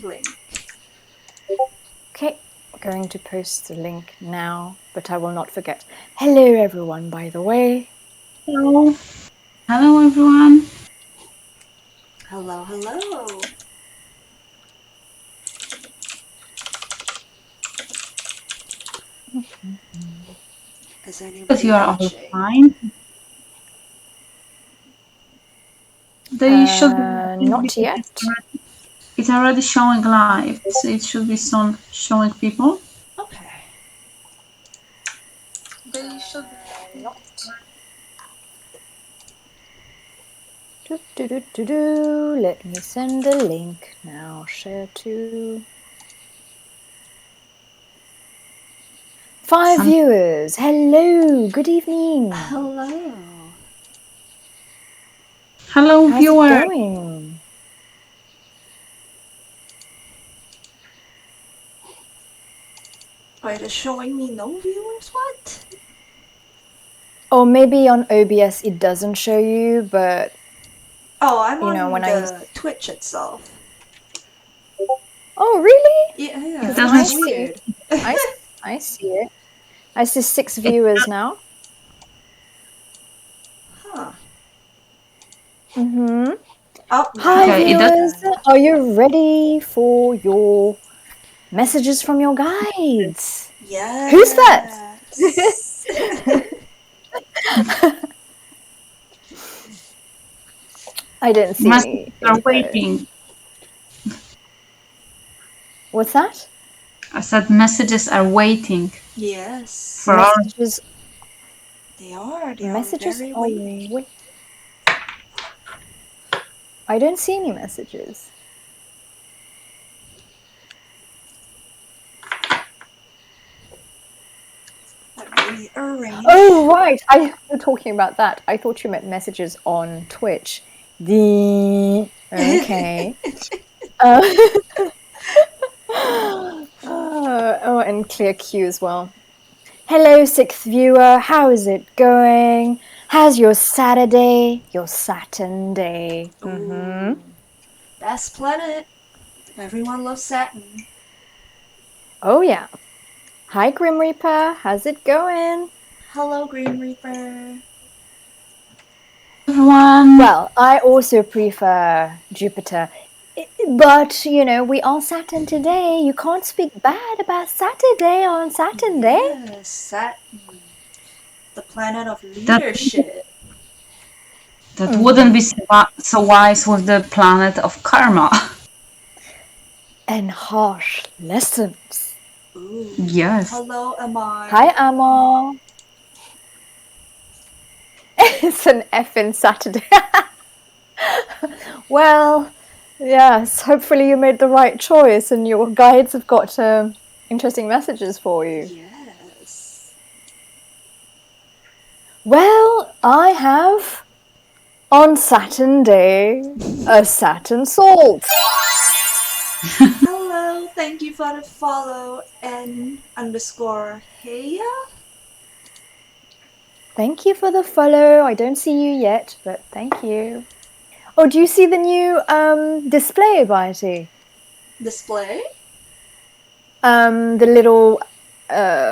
link. Okay, going to post the link now, but I will not forget. Hello everyone, by the way. Hello. Hello everyone. Hello, hello. Is Because anybody you are all watching? fine. They should be Not yet. It's already showing live, so it should be soon showing people. Okay. They should Not. Let me send the link now. Share to 5 viewers. Hello. Good evening. Hello. Hello, How's viewer. it going? Wait, it's showing me no viewers? What? Or maybe on OBS it doesn't show you, but Oh, I'm you know, on when the Twitch itself. Oh, really? Yeah, It that's doesn't weird. I see it. I see 6 viewers now. Huh. Mm-hmm. Oh, Hi, Okay, it viewers. does. Are you ready for your messages from your guides? Yes. Who's that? I didn't see Messages are anything. waiting. What's that? I said messages are waiting. Yes. For our Messages. They are Messages very are waiting. I don't see any messages. Let me arrange. Oh, right. You're talking about that. I thought you meant messages on Twitch. Okay. Oh, and clear queue as well. Hello, 6th viewer. How is it going? How's your Saturday? Your Saturn day? Ooh. Best planet. Everyone loves Saturn. Oh, yeah. Hi, Grim Reaper. How's it going? Hello, Green Reaper. everyone. Well, I also prefer Jupiter. But, you know, we are Saturn today. You can't speak bad about Saturday on Saturn day. Yes, Saturn. The planet of leadership. That wouldn't be so wise with the planet of karma. And harsh lessons. Ooh. Yes. Hello, Amar. Hi, Amor. It's an F in Saturday. Well, yes, hopefully you made the right choice and your guides have got interesting messages for you. Yes. Well, I have on Saturn day a Saturn salt. Hello, thank you for the follow N_Heya. Thank you for the follow. I don't see you yet, but thank you. Oh, do you see the new display, Violet? Display? The little,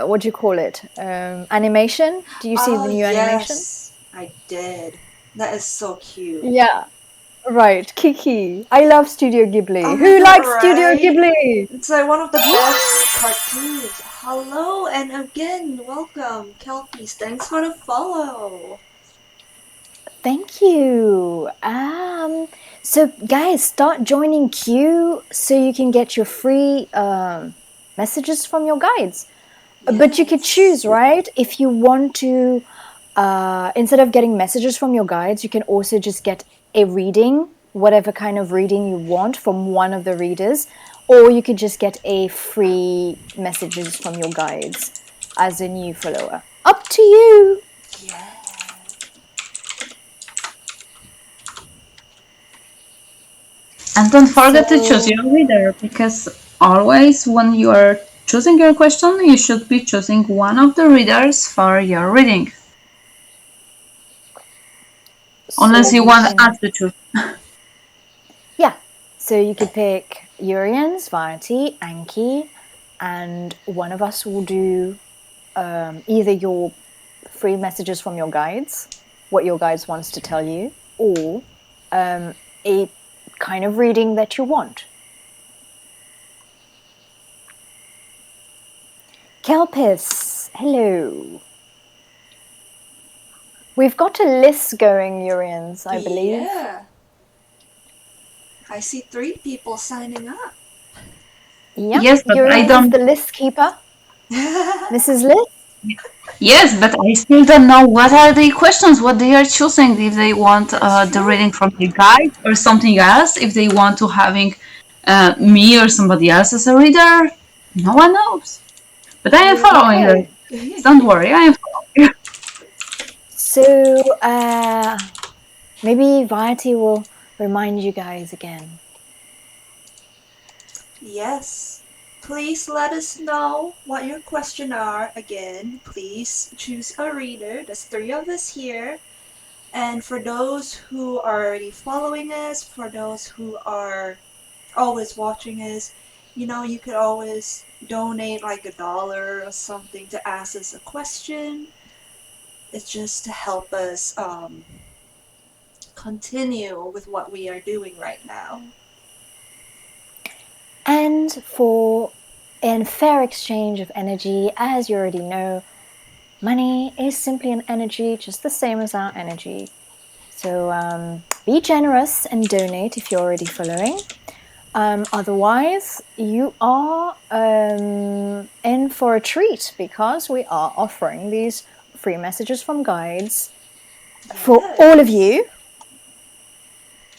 what do you call it? Animation? Do you see the new animation? Yes, I did. That is so cute. Yeah, right. Kiki. I love Studio Ghibli. Oh my Who God, likes Studio right? Ghibli? It's like one of the best cartoons. Hello, and again, welcome, Kelpies. Thanks for the follow. Thank you. So guys, start joining queue so you can get your free messages from your guides. But you could choose, right? If you want to, instead of getting messages from your guides, you can also just get a reading, whatever kind of reading you want from one of the readers, or you could just get a free messages from your guides as a new follower. Up to you. Yeah. And don't forget to choose your reader, because always when you are choosing your question, you should be choosing one of the readers for your reading. Unless you want us to choose. Yeah. So you could pick Urians, Variety, Anki, and one of us will do either your free messages from your guides, what your guides wants to tell you, or a kind of reading that you want. Kelpis, hello. We've got a list going, Urians, I believe. Yeah. I see 3 people signing up. Yep, Yes, but I Urians don't. is the list keeper. Mrs. List? Yes, but I still don't know what are the questions, what they are choosing, if they want That's the true. reading from the guide or something else, if they want to having me or somebody else as a reader. No one knows. But I am following Okay. it. Don't worry, I am following. So, maybe Variety will remind you guys again. Yes. Please let us know what your questions are. Again, please choose a reader. There's 3 of us here. And for those who are already following us, for those who are always watching us, you could always donate like $1 or something to ask us a question. It's just to help us continue with what we are doing right now. And for a fair exchange of energy, as you already know, money is simply an energy just the same as our energy. So be generous and donate if you're already following. Otherwise, you are in for a treat because we are offering these free messages from guides for all of you,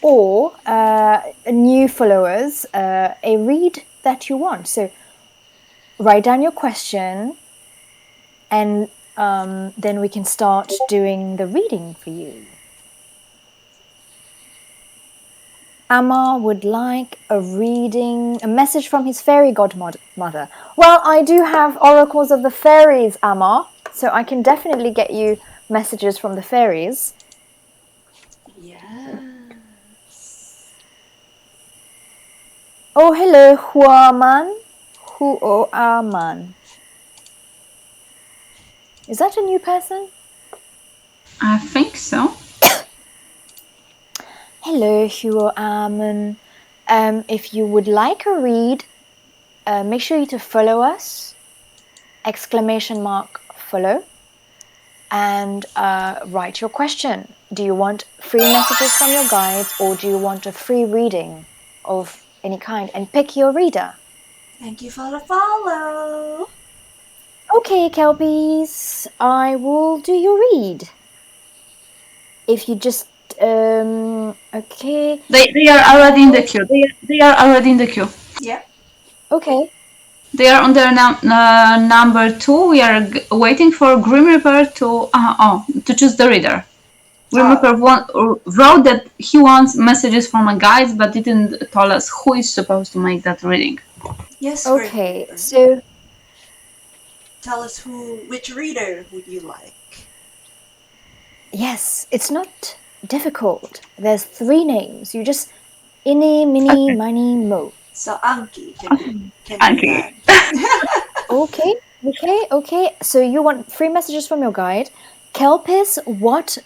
or new followers, a read that you want. So write down your question, and then we can start doing the reading for you. Amar would like a reading, a message from his fairy godmother. Well, I do have oracles of the fairies, Amar, so I can definitely get you messages from the fairies. Yes. Oh, hello, Huaman. Huoaman. Is that a new person? I think so. Hello, Huoaman. If you would like a read, make sure you to follow us, !follow, and write your question. Do you want free messages from your guides, or do you want a free reading of any kind? And pick your reader. Thank you for the follow. Okay, Kelpies, I will do your read. If you just okay. They are already in the queue. They are already in the queue. Yep. Okay. They are on their number 2. We are waiting for Grim Reaper to choose the reader. Grim Reaper wrote that he wants messages from a guide, but didn't tell us who is supposed to make that reading. Yes, Grim Okay, Reaper. so Tell us which reader would you like? yes, it's not difficult. There's 3 names. You just Innie, Mini, Okay. Mani, Mo. So Anki can do Anki. that. Okay. So you want free messages from your guide. Kelpis, what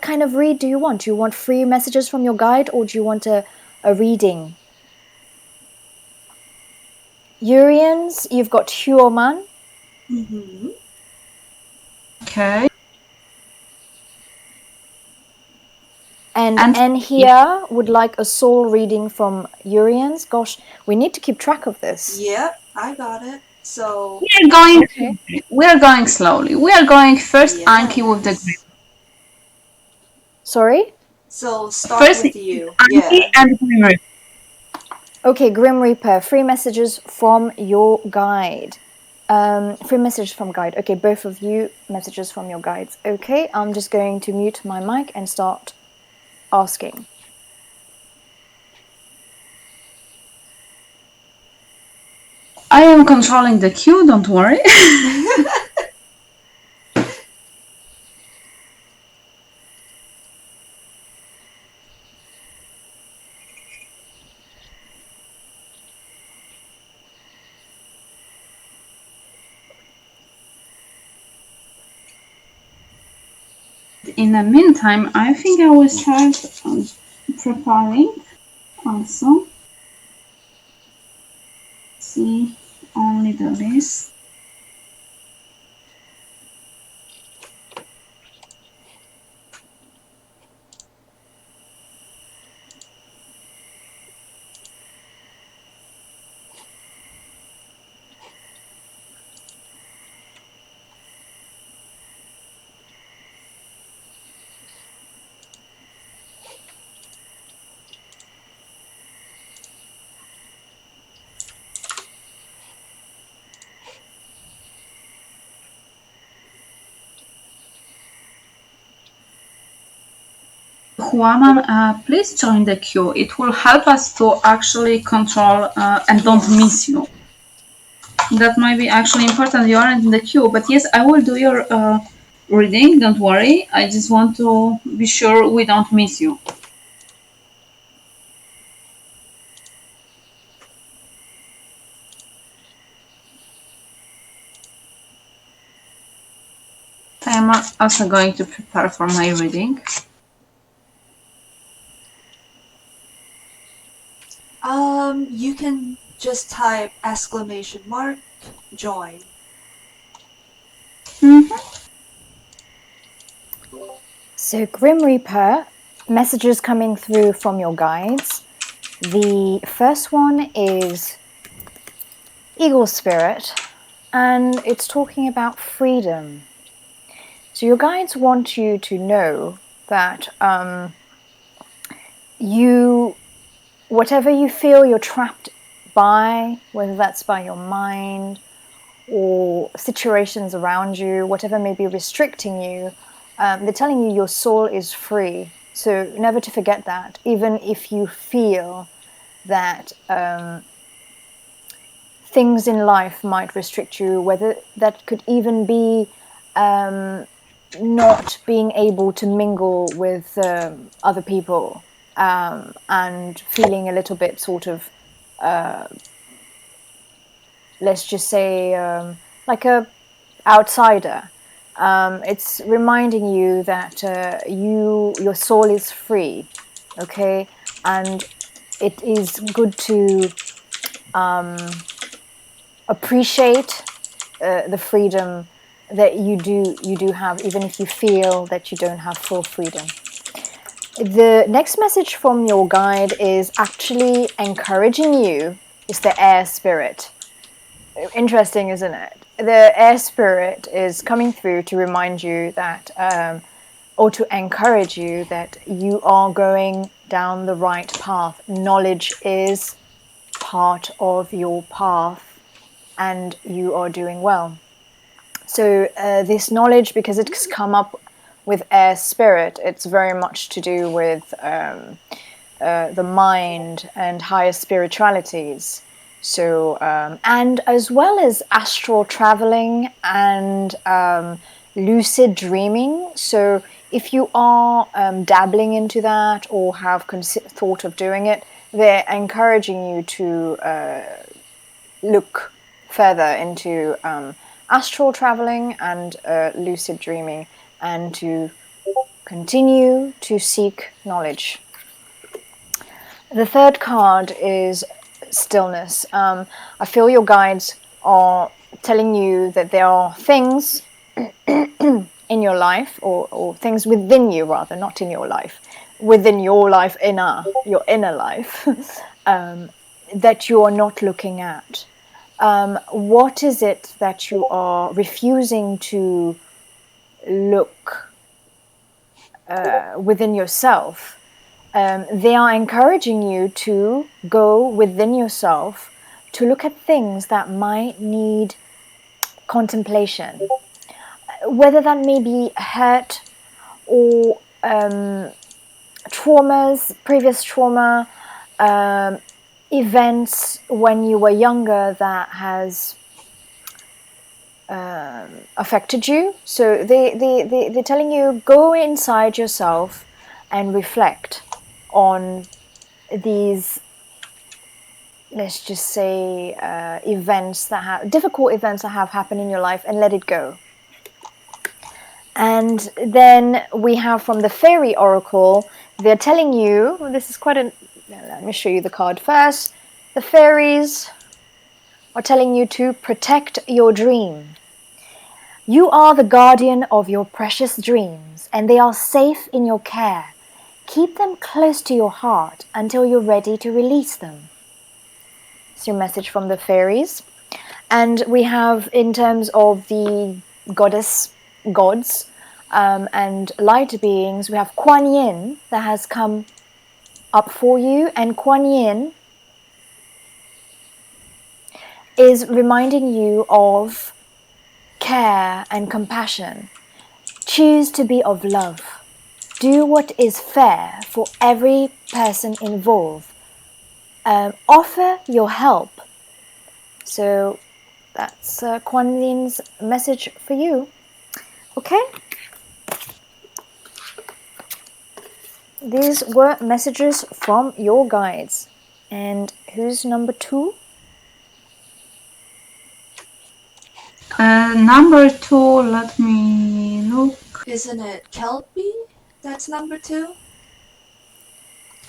kind of read do you want? Do you want free messages from your guide, or do you want a reading? Urians, you've got Huoman. Mm-hmm. Okay. And here would like a soul reading from Urians. Gosh, we need to keep track of this. Yep, I got it. So we are going slowly. We are going first Anki with the grip. Sorry? So start First with you. Anki Yeah. and Grim Reaper. Okay, Grim Reaper, free messages from your guide. Free messages from guide. Okay, both of you, messages from your guides. Okay, I'm just going to mute my mic and start asking. I am controlling the queue, don't worry. in the meantime, I think I will start preparing also. See only the list. Juana, please join the queue. It will help us to actually control and don't miss you. That might be actually important. You aren't in the queue, but yes, I will do your reading. Don't worry. I just want to be sure we don't miss you. I'm also going to prepare for my reading. You can just type !join. So, Grim Reaper, messages coming through from your guides. The first one is Eagle Spirit, and it's talking about freedom. So your guides want you to know that whatever you feel you're trapped by, whether that's by your mind or situations around you, whatever may be restricting you, they're telling you your soul is free. So never to forget that, even if you feel that things in life might restrict you, whether that could even be not being able to mingle with other people and feeling a little bit sort of, let's just say, like a outsider. It's reminding you that your soul is free, okay, and it is good to appreciate the freedom that you do have, even if you feel that you don't have full freedom. The next message from your guide is actually encouraging you. It's the air spirit. Interesting, isn't it? The air spirit is coming through to remind you that, or to encourage you that you are going down the right path. Knowledge is part of your path and you are doing well. So this knowledge, because it's come up with air spirit, it's very much to do with the mind and higher spiritualities. So and as well as astral traveling and lucid dreaming. So if you are dabbling into that or have thought of doing it, they're encouraging you to look further into astral traveling and lucid dreaming, and to continue to seek knowledge. The third card is Stillness. I feel your guides are telling you that there are things in your life, or things within you, rather, not in your life, within your life, your inner life, that you are not looking at. What is it that you are refusing to look within yourself? They are encouraging you to go within yourself to look at things that might need contemplation, whether that may be hurt or traumas, previous trauma, events when you were younger that has affected you. So they're telling you, go inside yourself and reflect on these, let's just say, difficult events that have happened in your life, and let it go. And then we have from the Fairy Oracle, they're telling you, this is quite a, let me show you the card first. The fairies are telling you to protect your dream. You are the guardian of your precious dreams, and they are safe in your care. Keep them close to your heart until you're ready to release them. It's your message from the fairies. And we have, in terms of the gods, and light beings, we have Kuan Yin that has come up for you, and Kuan Yin is reminding you of care and compassion. Choose to be of love. Do what is fair for every person involved. Offer your help. So that's Kuan Yin's message for you. Okay? These were messages from your guides. And who's number 2? Number 2, let me look. Isn't it Kelpie? That's number 2?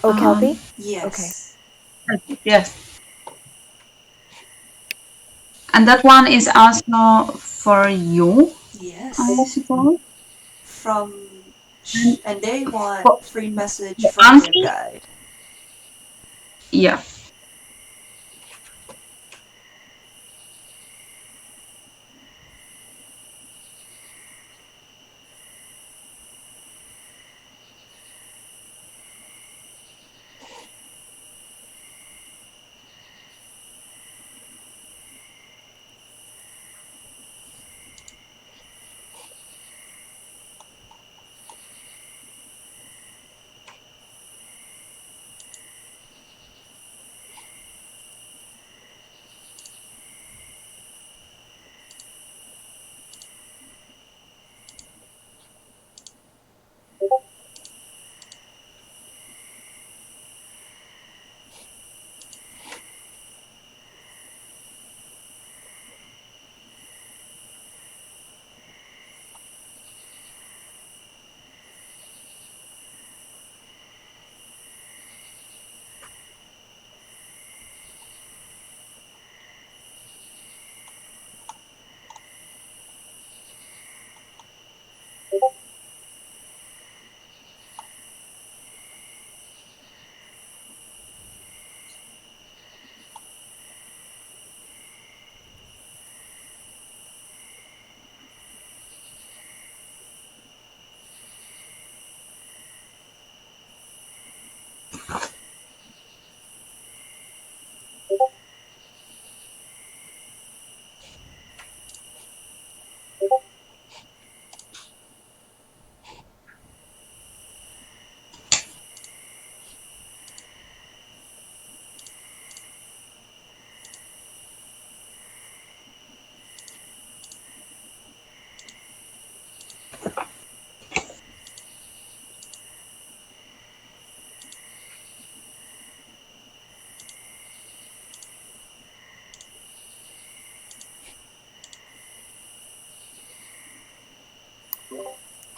Oh, Kelpie? Yes. Okay. Yes. And that one is also for you, Yes. I suppose. And they want For, free message for from their Anki? guide. Yeah.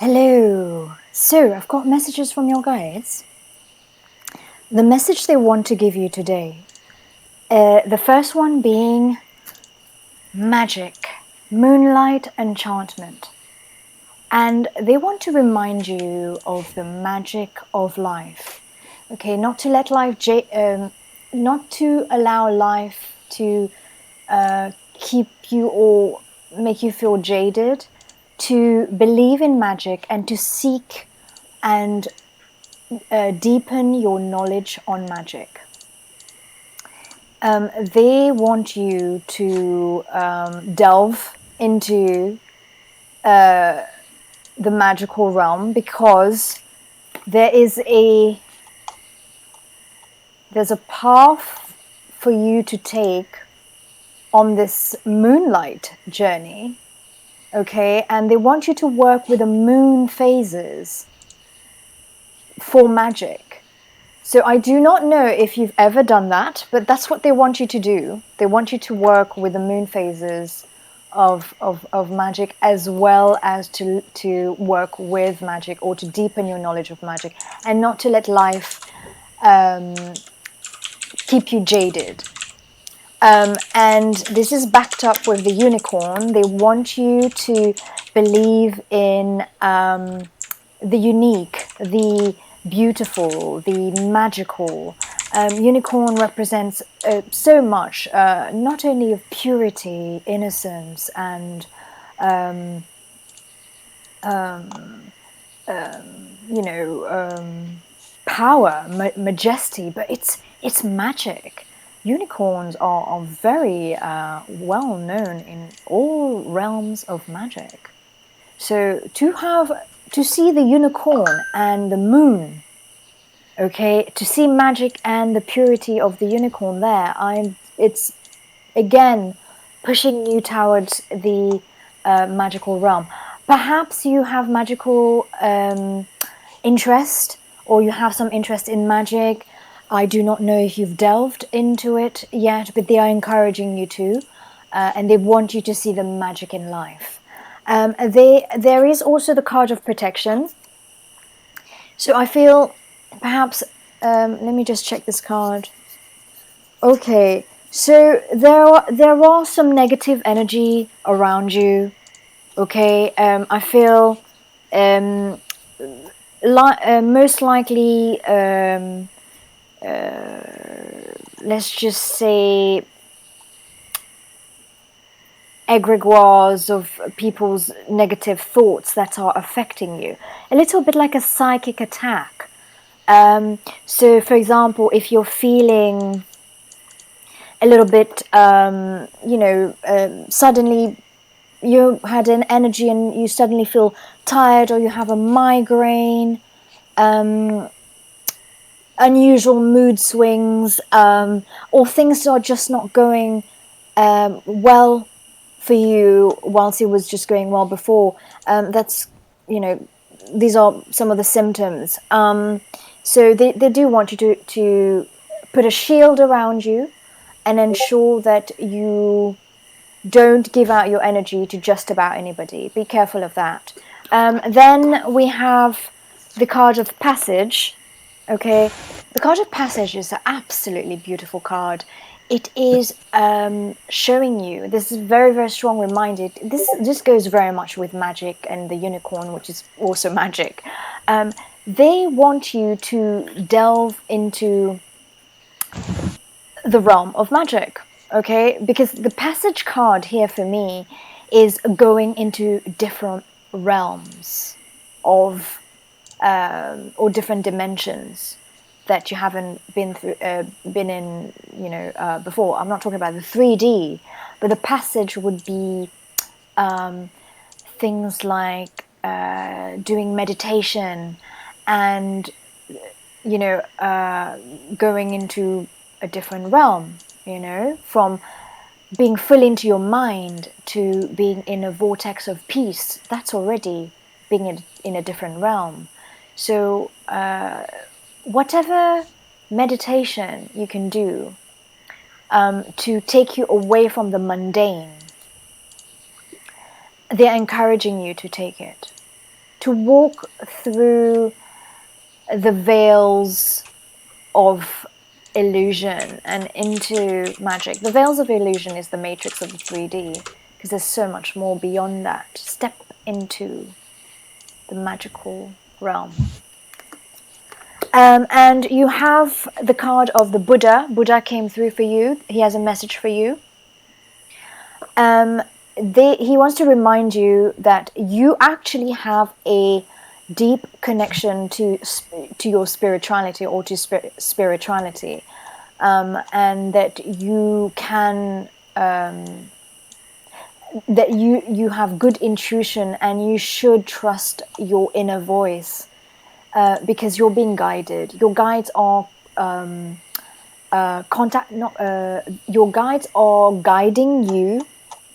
Hello. So, I've got messages from your guides. The message they want to give you today. The first one being magic, moonlight enchantment. And they want to remind you of the magic of life. Okay, not to let life, not to allow life to keep you or make you feel jaded, to believe in magic and to seek and deepen your knowledge on magic. They want you to delve into the magical realm because there's a path for you to take on this moonlight journey, okay? And they want you to work with the moon phases for magic. So I do not know if you've ever done that, but that's what they want you to do. They want you to work with the moon phases of magic, as well as to work with magic or to deepen your knowledge of magic, and not to let life keep you jaded. And this is backed up with the unicorn. They want you to believe in the unique, the beautiful, the magical. Unicorn represents so much, not only of purity, innocence, and power, majesty, but it's magic. Unicorns are very well known in all realms of magic. So to see the unicorn and the moon, okay, to see magic and the purity of the unicorn there, it's again pushing you towards the magical realm. Perhaps you have magical interest, or you have some interest in magic. I do not know if you've delved into it yet, but they are encouraging you to, and they want you to see the magic in life. There is also the card of protection. So I feel perhaps, let me just check this card. Okay, so there are some negative energy around you. Okay, I feel most likely, let's just say, egregores of people's negative thoughts that are affecting you. A little bit like a psychic attack. So, for example, if you're feeling a little bit, suddenly you had an energy and you suddenly feel tired, or you have a migraine, unusual mood swings, or things are just not going well for you whilst it was just going well before. That's, these are some of the symptoms. So they do want you to put a shield around you and ensure that you don't give out your energy to just about anybody. Be careful of that. Then we have the card of passage. Okay, the card of passage is an absolutely beautiful card. It is showing you, this is very, very strong reminder. This goes very much with magic and the unicorn, which is also magic. They want you to delve into the realm of magic, okay? Because the passage card here for me is going into different realms of or different dimensions that you haven't been in, before. I'm not talking about the 3D, but the passage would be things like doing meditation and going into a different realm, from being full into your mind to being in a vortex of peace. That's already being in a different realm. So whatever meditation you can do to take you away from the mundane, they're encouraging you to take it, to walk through the veils of illusion and into magic. The veils of illusion is the matrix of the 3D, because there's so much more beyond that. Step into the magical realm. And you have the card of the Buddha. Buddha came through for you. He has a message for you. He wants to remind you that you actually have a deep connection to your spirituality, or to spirituality, and that you can that you have good intuition, and you should trust your inner voice, because you're being guided. Your guides are your guides are guiding you.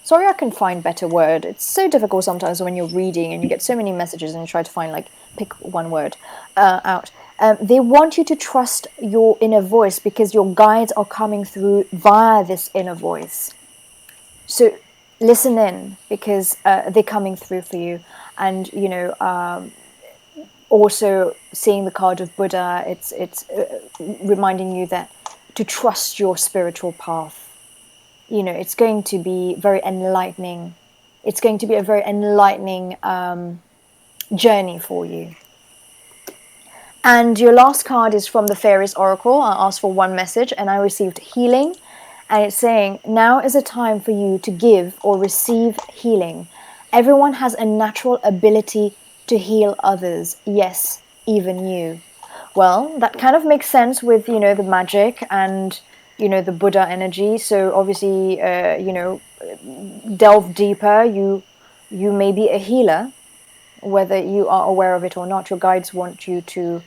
Sorry, I can find better word. It's so difficult sometimes when you're reading and you get so many messages and you try to find, pick one word out. They want you to trust your inner voice, because your guides are coming through via this inner voice. So listen in, because they're coming through for you. And also seeing the card of Buddha, it's reminding you that to trust your spiritual path. It's going to be very enlightening. It's going to be a very enlightening journey for you. And your last card is from the Fairies Oracle. I asked for one message and I received healing. And it's saying, now is a time for you to give or receive healing. Everyone has a natural ability to heal others. Yes, even you. Well, that kind of makes sense with, the magic and, the Buddha energy. So obviously, delve deeper. You may be a healer, whether you are aware of it or not. Your guides want you to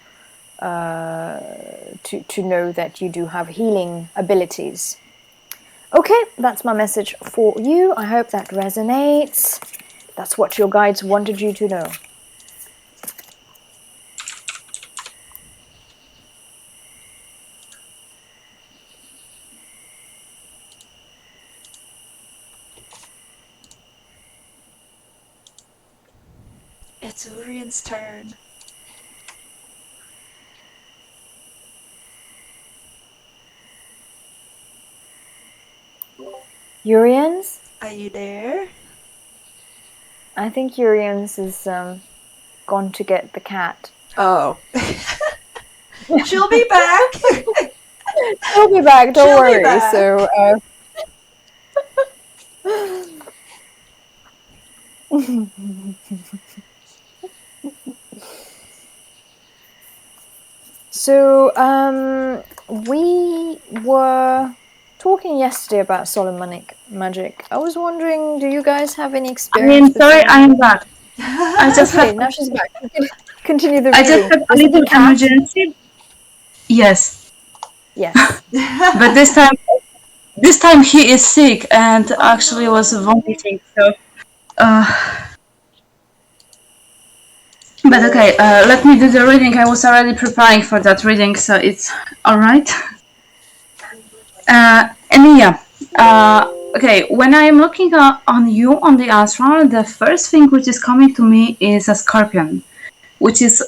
know that you do have healing abilities. Okay, that's my message for you. I hope that resonates. That's what your guides wanted you to know. It's Orion's turn. Urians? Are you there? I think Urians is gone to get the cat. Oh. She'll be back. She'll be back, don't She'll be worry. back. So, we were talking yesterday about Solomonic magic. I was wondering, do you guys have any experience? Sorry, I am back. I just Okay, now she's back. Continue the I reading. just had a Was it the little cat? emergency. Yes, Yes. but this time he is sick and actually was vomiting. So, but okay, let me do the reading. I was already preparing for that reading, so it's all right. And yeah, okay. When I am looking on you on the astral, the first thing which is coming to me is a scorpion, which is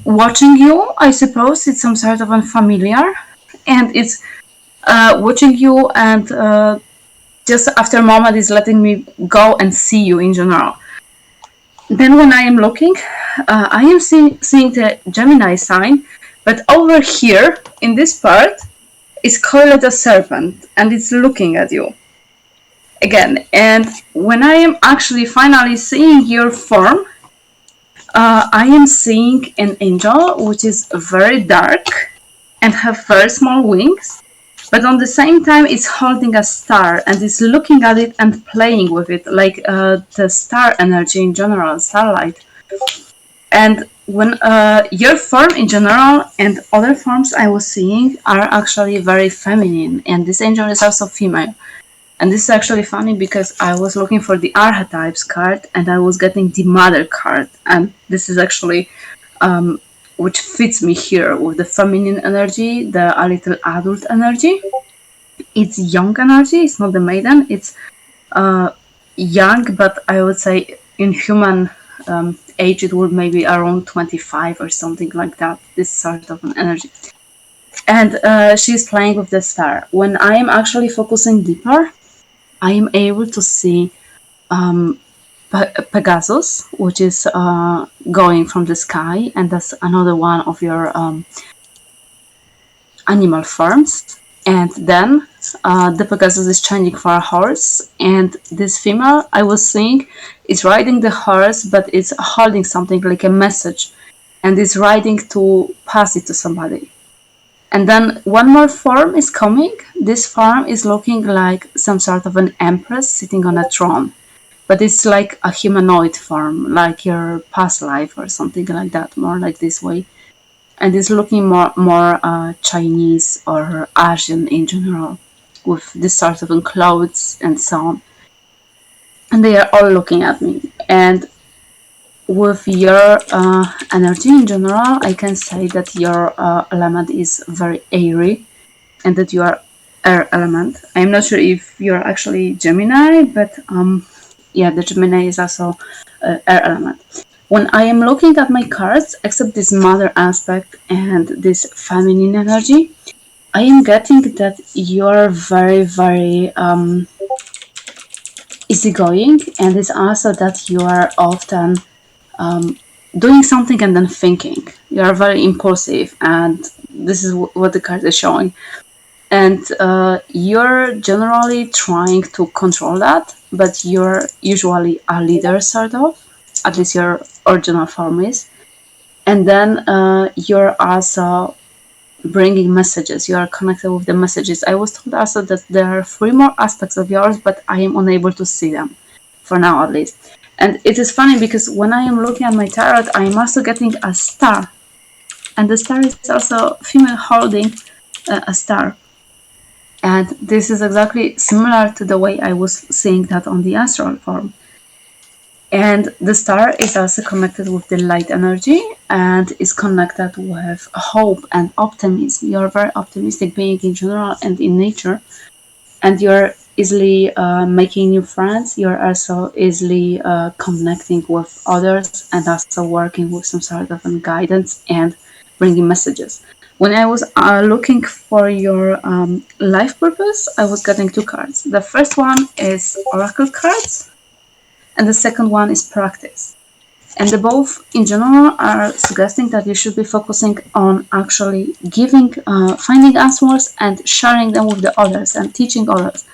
watching you. I suppose it's some sort of unfamiliar, and it's watching you, and just after a moment is letting me go and see you in general. Then when I am looking, I am seeing the Gemini sign, but over here in this part is coiled a serpent, and it's looking at you again. And when I am actually finally seeing your form, I am seeing an angel which is very dark and have very small wings, but on the same time it's holding a star and is looking at it and playing with it, like the star energy in general, starlight. And when your form in general and other forms I was seeing are actually very feminine, and this angel is also female. And this is actually funny because I was looking for the Archetypes card and I was getting the Mother card, and this is actually which fits me here with the feminine energy, the a little adult energy. It's young energy, it's not the maiden, it's young, but I would say in human age it would maybe around 25 or something like that, this sort of an energy. And she's playing with the star. When I am actually focusing deeper, I am able to see Pegasus, which is going from the sky, and that's another one of your animal forms. And then the Pegasus is changing for a horse, and this female I was seeing is riding the horse, but it's holding something like a message, and is riding to pass it to somebody. And then one more form is coming. This form is looking like some sort of an empress sitting on a throne, but it's like a humanoid form, like your past life or something like that, more like this way. And it's looking more Chinese or Asian in general, with this sort of clothes and so on. And they are all looking at me. And with your energy in general, I can say that your element is very airy, and that you are air element. I'm not sure if you're actually Gemini, but yeah, the Gemini is also air element. When I am looking at my cards, except this mother aspect and this feminine energy, I am getting that you're very, very easygoing, and it's also that you are often doing something and then thinking. You are very impulsive, and this is what the card is showing. And you're generally trying to control that, but you're usually a leader, sort of. At least your original form is. And then you're also bringing messages. You are connected with the messages. I was told also that there are three more aspects of yours, but I am unable to see them, for now at least. And it is funny because when I am looking at my tarot, I am also getting a star. And the star is also female holding a star. And this is exactly similar to the way I was seeing that on the astral form. And the star is also connected with the light energy and is connected with hope and optimism. You're a very optimistic being in general and in nature. And you're easily making new friends. You're also easily connecting with others and also working with some sort of guidance and bringing messages. When I was looking for your life purpose, I was getting two cards. The first one is Oracle cards, and the second one is practice. And the both in general are suggesting that you should be focusing on actually giving, finding answers and sharing them with the others and teaching others.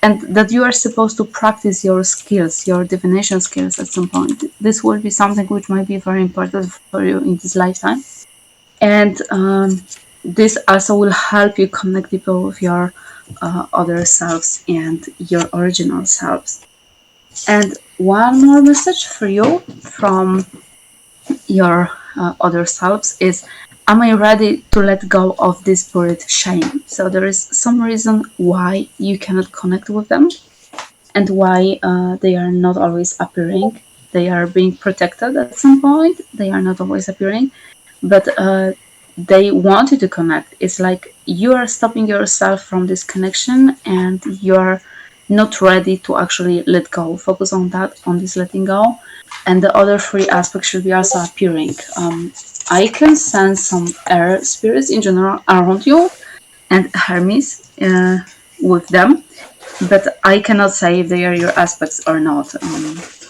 And that you are supposed to practice your skills, your divination skills at some point. This will be something which might be very important for you in this lifetime. And this also will help you connect people with your other selves and your original selves. And one more message for you from your other selves is, am I ready to let go of this buried shame? So there is some reason why you cannot connect with them and why they are not always appearing. They are being protected at some point. They are not always appearing, but they want you to connect. It's like you are stopping yourself from this connection and you're not ready to actually let go. Focus on that, on this letting go. And the other three aspects should be also appearing. I can sense some air spirits in general around you and Hermes with them, but I cannot say if they are your aspects or not.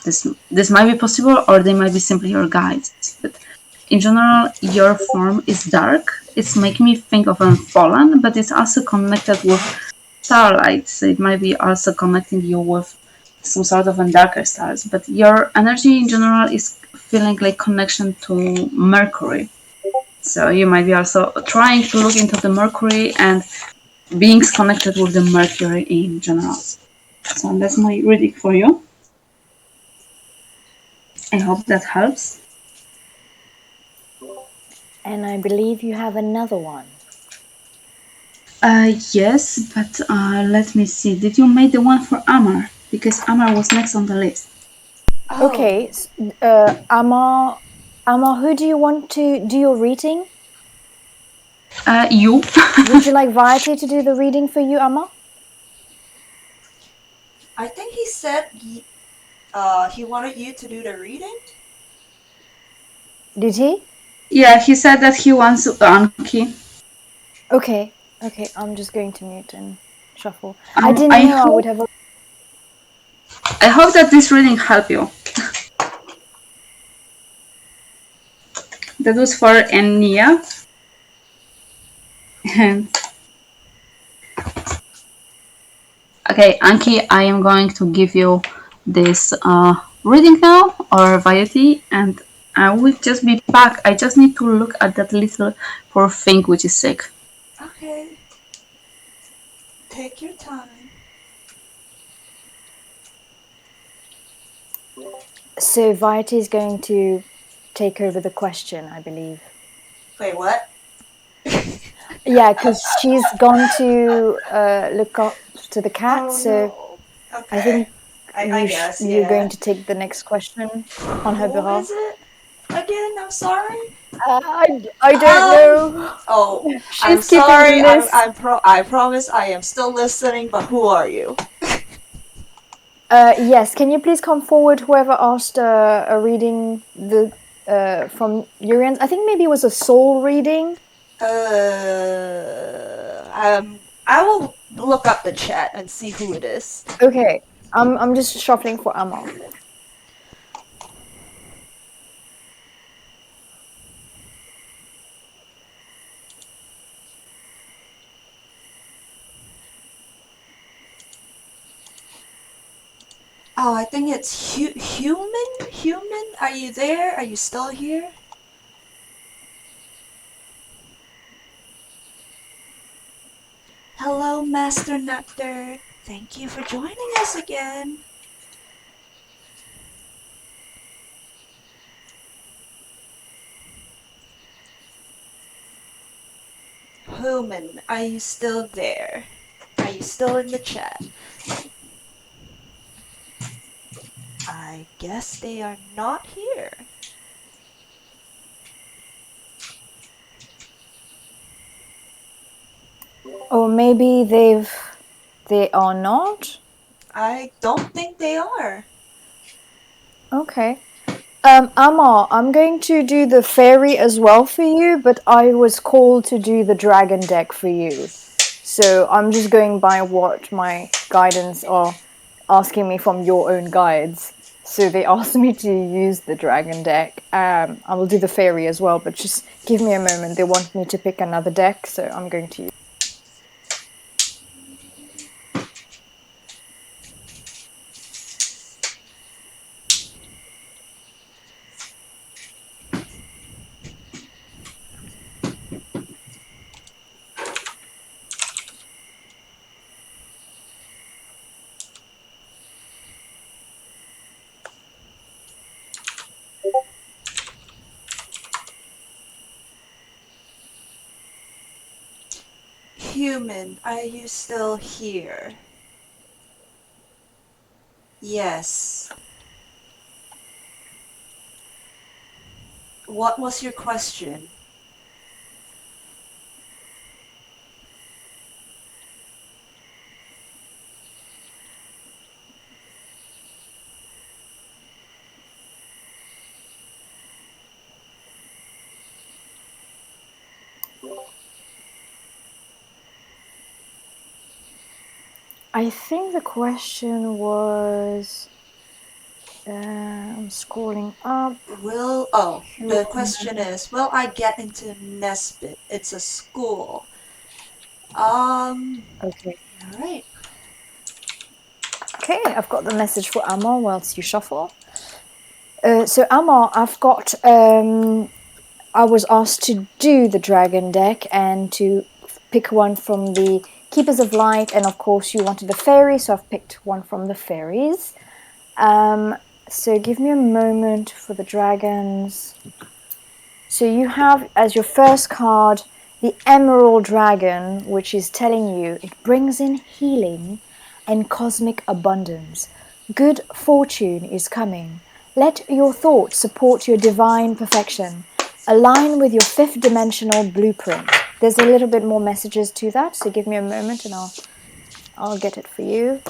This might be possible, or they might be simply your guides. But in general, your form is dark. It's making me think of a fallen, but it's also connected with starlight. So it might be also connecting you with some sort of darker stars. But your energy in general is feeling like connection to Mercury. So you might be also trying to look into the Mercury and beings connected with the Mercury in general. So that's my reading for you. I hope that helps. And I believe you have another one. Yes, but let me see. Did you make the one for Amar? Because Amar was next on the list. Oh, Okay, Amma, who do you want to do your reading? You. Would you like Variety to do the reading for you, Amma? I think he said he wanted you to do the reading. Did he? Yeah, he said that he wants Anki. Okay, I'm just going to mute and shuffle. I didn't know I would have. I hope that this reading helped you. That was for Enia. Okay, Anki, I am going to give you this reading now, or variety, and I will just be back. I just need to look at that little poor thing which is sick. Okay. Take your time. So Variety is going to take over the question, I believe. Wait, what? Yeah, because she's gone to look up to the cat. Oh, so no. Okay. I think I guess, you're yeah. going to take the next question on her Who behalf. is it? Again, I'm sorry. I don't know. Oh, I'm She's keeping sorry. list. I promise I am still listening, but who are you? Yes, can you please come forward, whoever asked a reading from Urian's? I think maybe it was a soul reading. I will look up the chat and see who it is. Okay, I'm just shuffling for Amma. Oh, I think it's human. Human, are you there? Are you still here? Hello, Master Nectar. Thank you for joining us again. Human, are you still there? Are you still in the chat? I guess they are not here. Or maybe they are not. I don't think they are. Okay. Amma, I'm going to do the fairy as well for you, but I was called to do the dragon deck for you. So I'm just going by what my guidance are asking me from your own guides. So they asked me to use the dragon deck. I will do the fairy as well, but just give me a moment. They want me to pick another deck, so I'm going to use. Human, are you still here? Yes. What was your question? I think the question was. I'm scrolling up. The question is, will I get into Nesbit? It's a school. Okay. Alright. Okay, I've got the message for Amma whilst you shuffle. So Amma, I've got. I was asked to do the dragon deck and to pick one from the Keepers of Light, and of course you wanted the fairy, so I've picked one from the fairies. So give me a moment for the dragons. So you have as your first card the Emerald Dragon, which is telling you it brings in healing and cosmic abundance. Good fortune is coming. Let your thoughts support your divine perfection. Align with your fifth dimensional blueprint. There's a little bit more messages to that, so give me a moment and I'll get it for you.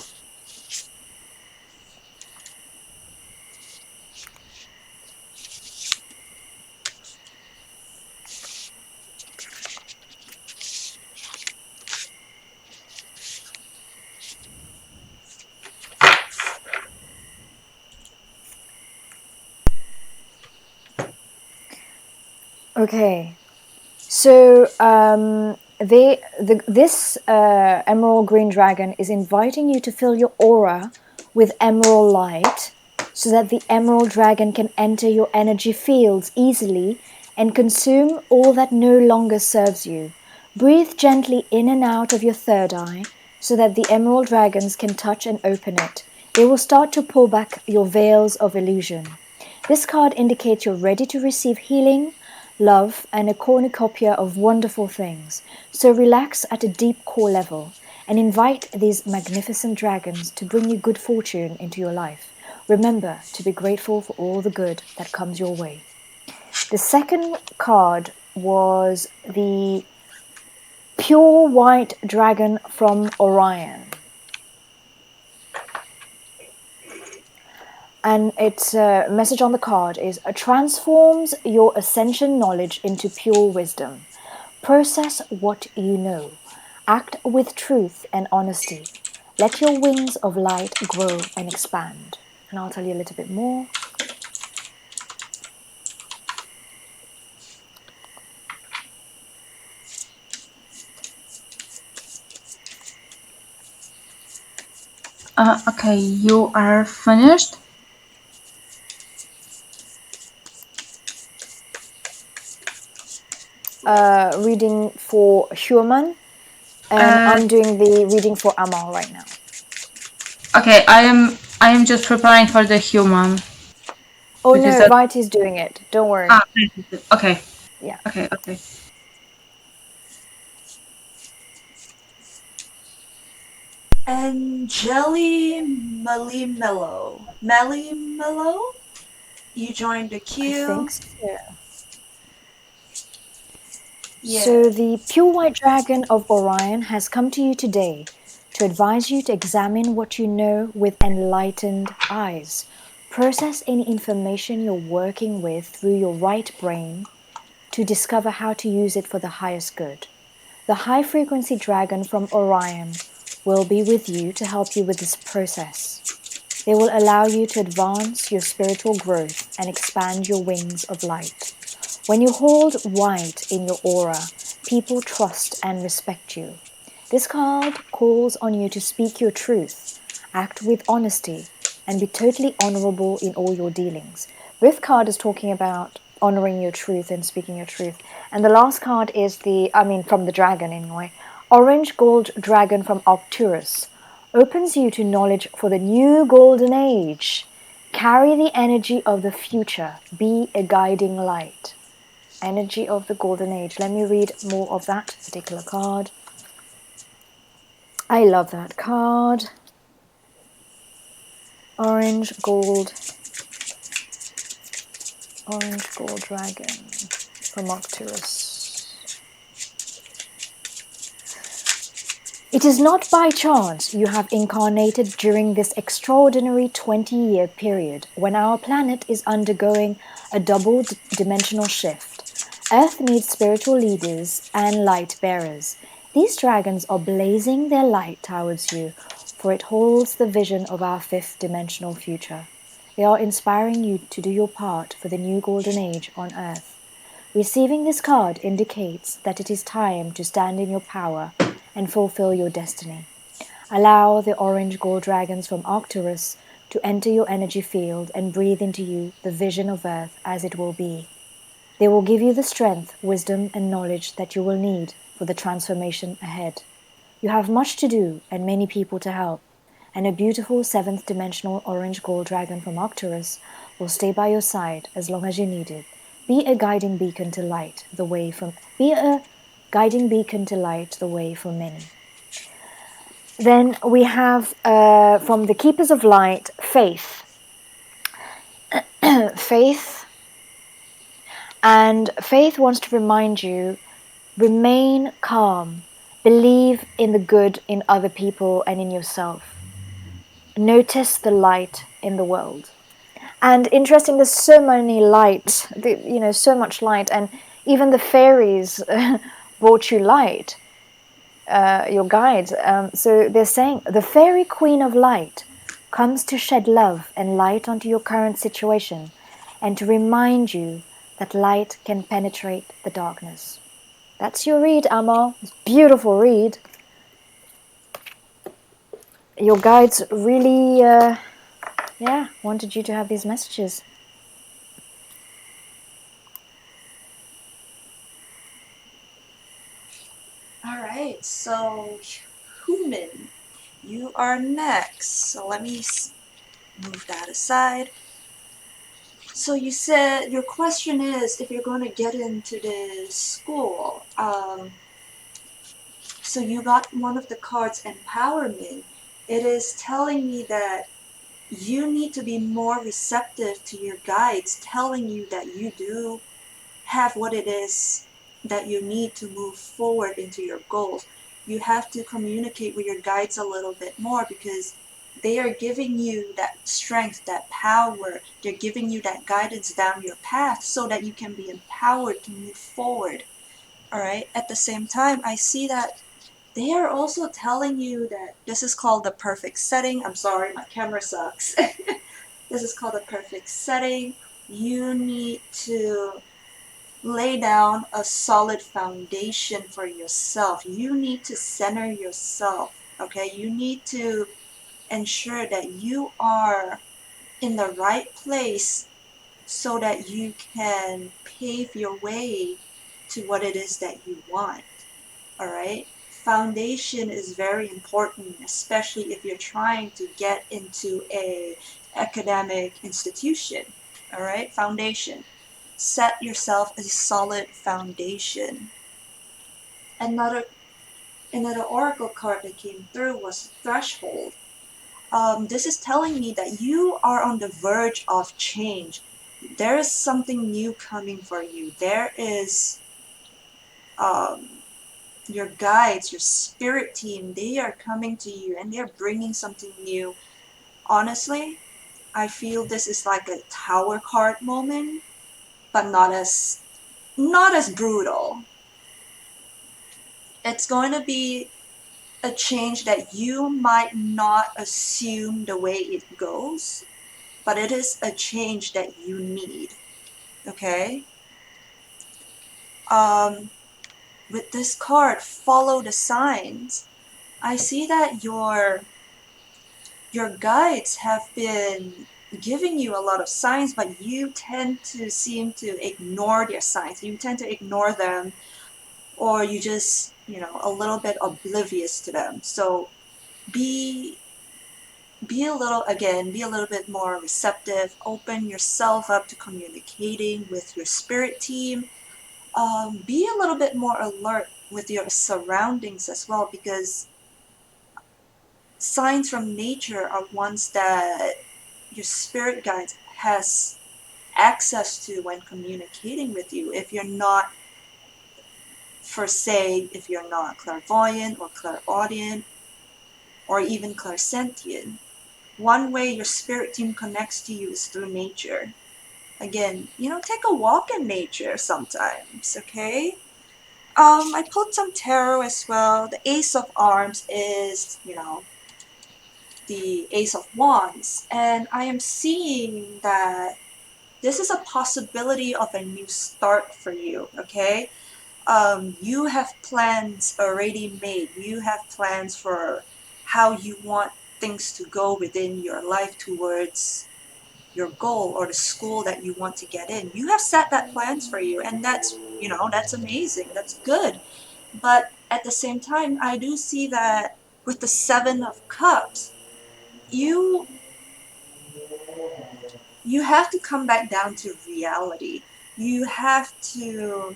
Okay, so this emerald green dragon is inviting you to fill your aura with emerald light so that the emerald dragon can enter your energy fields easily and consume all that no longer serves you. Breathe gently in and out of your third eye so that the emerald dragons can touch and open it. They will start to pull back your veils of illusion. This card indicates you're ready to receive healing, love, and a cornucopia of wonderful things. So relax at a deep core level and invite these magnificent dragons to bring you good fortune into your life. Remember to be grateful for all the good that comes your way. The second card was the Pure White Dragon from Orion. And its message on the card is transforms your ascension knowledge into pure wisdom. Process what you know. Act with truth and honesty. Let your wings of light grow and expand. And I'll tell you a little bit more. Okay, you are finished. Reading for human, and I'm doing the reading for Amal right now. Okay, I am just preparing for the human. Oh Because no, Viti's doing it. Don't worry. Okay. Yeah. Okay. Angeli Mello, you joined the queue. I think so. Yeah. So the Pure White Dragon of Orion has come to you today to advise you to examine what you know with enlightened eyes. Process any information you're working with through your right brain to discover how to use it for the highest good. The high-frequency dragon from Orion will be with you to help you with this process. They will allow you to advance your spiritual growth and expand your wings of light. When you hold white in your aura, people trust and respect you. This card calls on you to speak your truth, act with honesty, and be totally honorable in all your dealings. This card is talking about honoring your truth and speaking your truth. And the last card is from the dragon anyway, Orange Gold Dragon from Arcturus. Opens you to knowledge for the new golden age. Carry the energy of the future. Be a guiding light. Energy of the golden age. Let me read more of that particular card. I love that card. Orange gold dragon from Arcturus. It is not by chance you have incarnated during this extraordinary 20-year period when our planet is undergoing a double-dimensional shift. Earth needs spiritual leaders and light bearers. These dragons are blazing their light towards you, for it holds the vision of our fifth-dimensional future. They are inspiring you to do your part for the new golden age on Earth. Receiving this card indicates that it is time to stand in your power and fulfill your destiny. Allow the orange gold dragons from Arcturus to enter your energy field and breathe into you the vision of Earth as it will be. They will give you the strength, wisdom, and knowledge that you will need for the transformation ahead. You have much to do and many people to help, and a beautiful seventh-dimensional orange gold dragon from Arcturus will stay by your side as long as you need it. Be a guiding beacon to light the way for many. Then we have from the Keepers of Light, Faith. Faith wants to remind you, remain calm, believe in the good in other people and in yourself. Notice the light in the world. And interesting, there's so many light, so much light, and even the fairies brought you light, your guides. So they're saying the fairy queen of light comes to shed love and light onto your current situation and to remind you that light can penetrate the darkness. That's your read, Amal. It's a beautiful read. Your guides really, wanted you to have these messages. Alright, so human, you are next. So let me move that aside. So you said your question is if you're going to get into this school. So you got one of the cards, empowerment. It is telling me that you need to be more receptive to your guides telling you that you do have what it is that you need to move forward into your goals. You have to communicate with your guides a little bit more, because they are giving you that strength, that power. They're giving you that guidance down your path so that you can be empowered to move forward. All right. At the same time, I see that they are also telling you that this is called the perfect setting. I'm sorry, my camera sucks. This is called the perfect setting. You need to lay down a solid foundation for yourself. You need to center yourself. Okay. You need to ensure that you are in the right place so that you can pave your way to what it is that you want. All right. Foundation is very important, especially if you're trying to get into a academic institution. All right. Foundation. Set yourself a solid foundation. Another another oracle card that came through was threshold. This is telling me that you are on the verge of change. There is something new coming for you. There is um, your guides, your spirit team, they are coming to you and they're bringing something new. Honestly, I feel this is like a tower card moment, but not as brutal. It's going to be a change that you might not assume the way it goes, but it is a change that you need. Okay? Um, with this card, follow the signs. I see that your guides have been giving you a lot of signs, but you tend to seem to ignore their signs. You tend to ignore them, or you just, a little bit oblivious to them. So be be a little bit more receptive. Open yourself up to communicating with your spirit team. Be a little bit more alert with your surroundings as well, because signs from nature are ones that your spirit guides has access to when communicating with you. If you're not clairvoyant or clairaudient or even clairsentient, one way your spirit team connects to you is through nature. Again, take a walk in nature sometimes, okay? I pulled some tarot as well. The Ace of Arms is, the Ace of Wands, and I am seeing that this is a possibility of a new start for you, okay? You have plans already made. You have plans for how you want things to go within your life towards your goal or the school that you want to get in. You have set that plans for you, and that's amazing. That's good. But at the same time, I do see that with the Seven of Cups, you you have to come back down to reality. You have to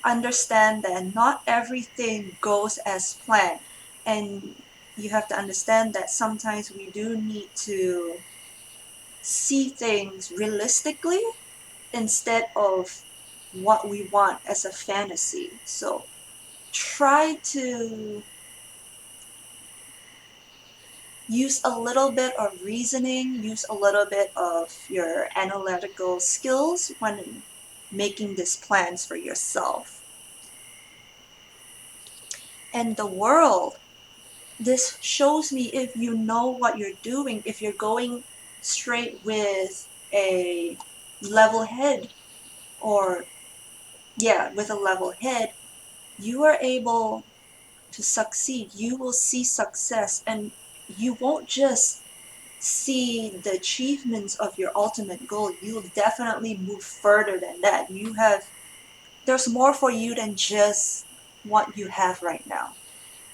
understand that not everything goes as planned. And you have to understand that sometimes we do need to see things realistically instead of what we want as a fantasy. So try to use a little bit of reasoning, use a little bit of your analytical skills when making these plans for yourself. And the world, this shows me if you know what you're doing, if you're going straight with a level head, or with a level head, you are able to succeed. You will see success, and you won't just see the achievements of your ultimate goal. You'll definitely move further than that. There's more for you than just what you have right now.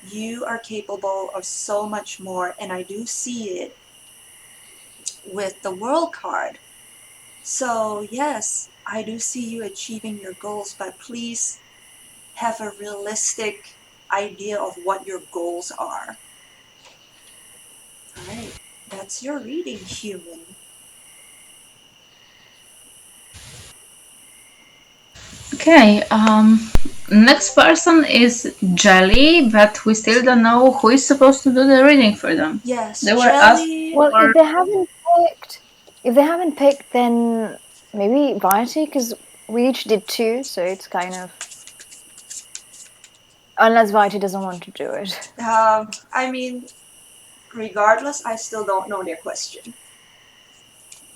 You are capable of so much more, and I do see it with the World card. So yes, I do see you achieving your goals, but please have a realistic idea of what your goals are. All right, that's your reading, human. Okay. Next person is Jelly, but we still don't know who is supposed to do the reading for them. Yes, They were asked Jelly. Well, for. if they haven't picked, then maybe Variety, because we each did two, so it's kind of, unless Variety doesn't want to do it. I mean, regardless, I still don't know their question.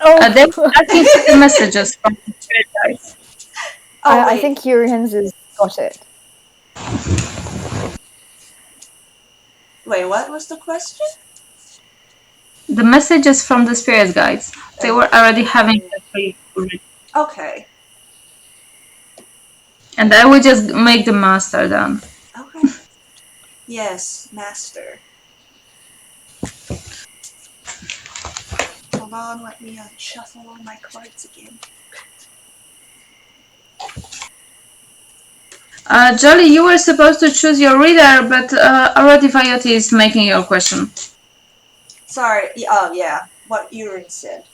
They were Oh, asking for the messages from the spirit guides. Oh, I wait. think Urians has got it. Wait, what was the question? The messages from the spirit guides. They were already having the free read. Okay. And I will just make the master then. Okay. Yes, Master. Hold on, let me shuffle all my cards again. Jolly, you were supposed to choose your reader, but already Violet is making your question. Sorry. Oh, yeah. What Urin said.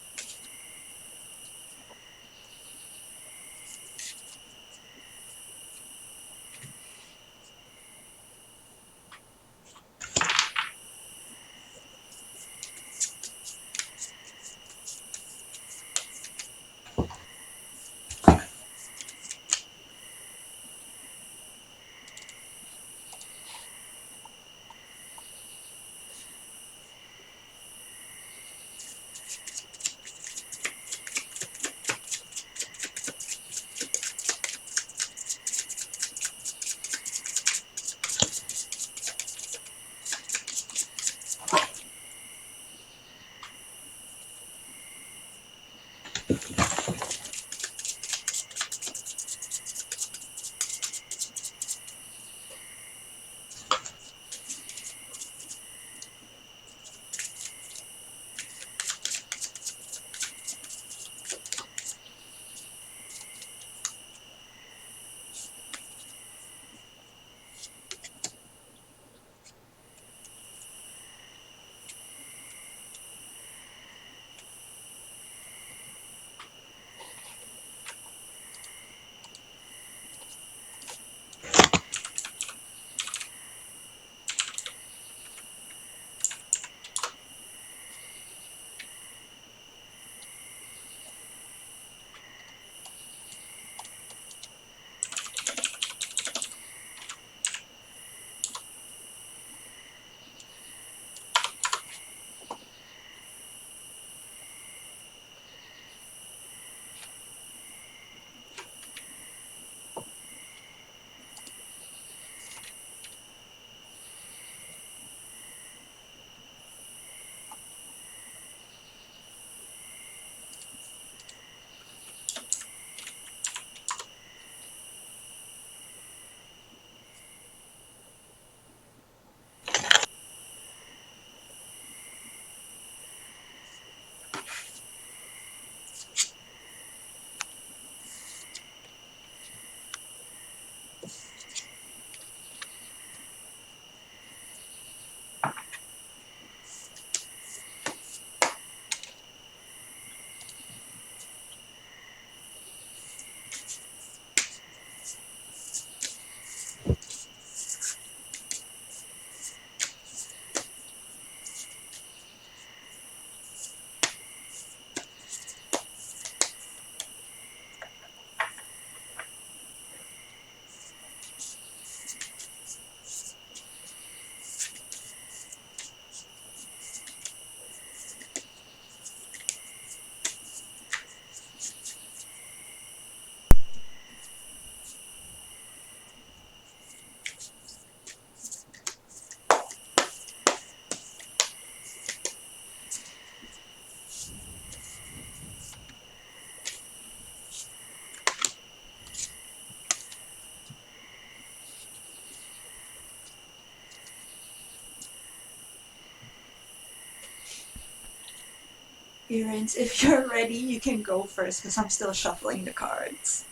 Urins, if you're ready, you can go first because I'm still shuffling the cards.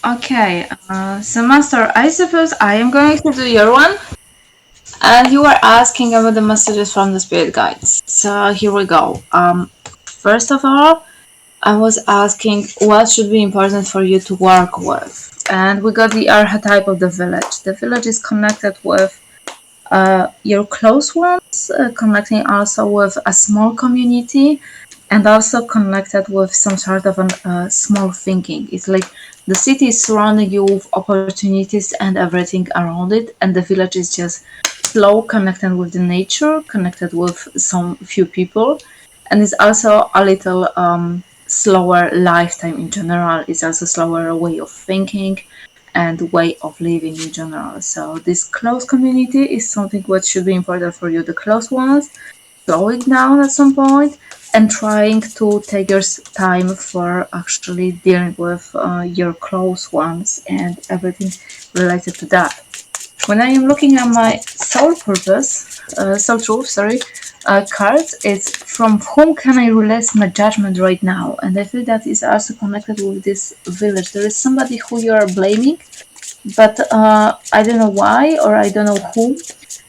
Okay, so Master, I suppose I am going to do your one. And you are asking about the messages from the spirit guides. So here we go. First of all, I was asking what should be important for you to work with. And we got the archetype of the village. The village is connected with your close ones, connecting also with a small community, and also connected with some sort of a small thinking. It's like the city is surrounding you with opportunities and everything around it, and the village is just slow, connected with the nature, connected with some few people, and it's also a little slower lifetime in general. It's also slower way of thinking and way of living in general. So this close community is something what should be important for you. The close ones, slowing down at some point and trying to take your time for actually dealing with your close ones and everything related to that. When I am looking at my soul purpose, soul truth, sorry, cards, it's from whom can I release my judgment right now? And I feel that is also connected with this village. There is somebody who you are blaming, but I don't know why or I don't know who.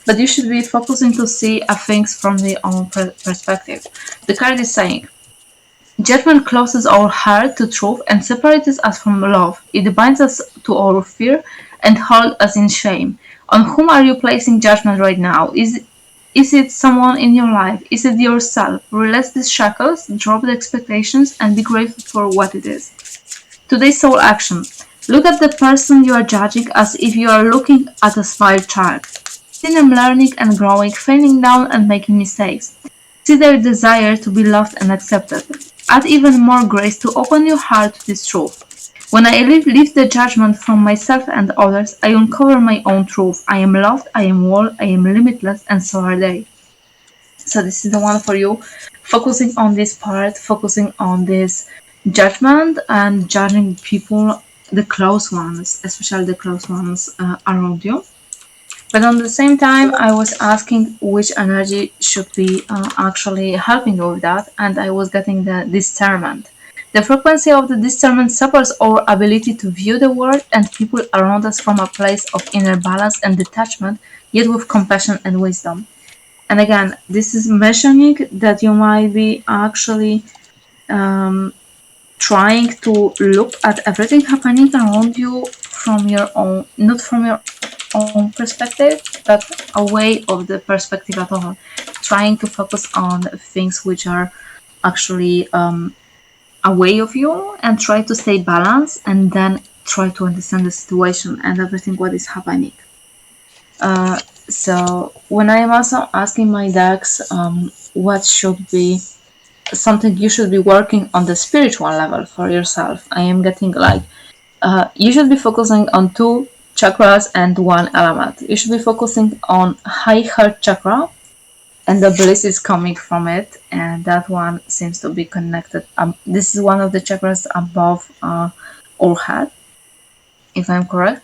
But you should be focusing to see things from the own perspective. The card is saying, judgment closes our heart to truth and separates us from love. It binds us to our fear and holds us in shame. On whom are you placing judgment right now? Is it someone in your life? Is it yourself? Release these shackles, drop the expectations, and be grateful for what it is. Today's soul action. Look at the person you are judging as if you are looking at a small child. See them learning and growing, failing down and making mistakes. See their desire to be loved and accepted. Add even more grace to open your heart to this truth. When I lift the judgment from myself and others, I uncover my own truth. I am loved, I am whole, I am limitless, and so are they. So this is the one for you. Focusing on this part, focusing on this judgment and judging people, the close ones, especially the close ones around you. But at the same time, I was asking which energy should be actually helping you with that, and I was getting the discernment. The frequency of the discernment supports our ability to view the world and people around us from a place of inner balance and detachment, yet with compassion and wisdom. And again, this is mentioning that you might be actually trying to look at everything happening around you from your own, not from your own perspective, but away of the perspective at all. Trying to focus on things which are actually away of you and try to stay balanced and then try to understand the situation and everything what is happening. So when I am also asking my decks what should be something you should be working on the spiritual level for yourself, I am getting like you should be focusing on two chakras and one element. You should be focusing on high heart chakra, and the bliss is coming from it, and that one seems to be connected. This is one of the chakras above our head, if I'm correct,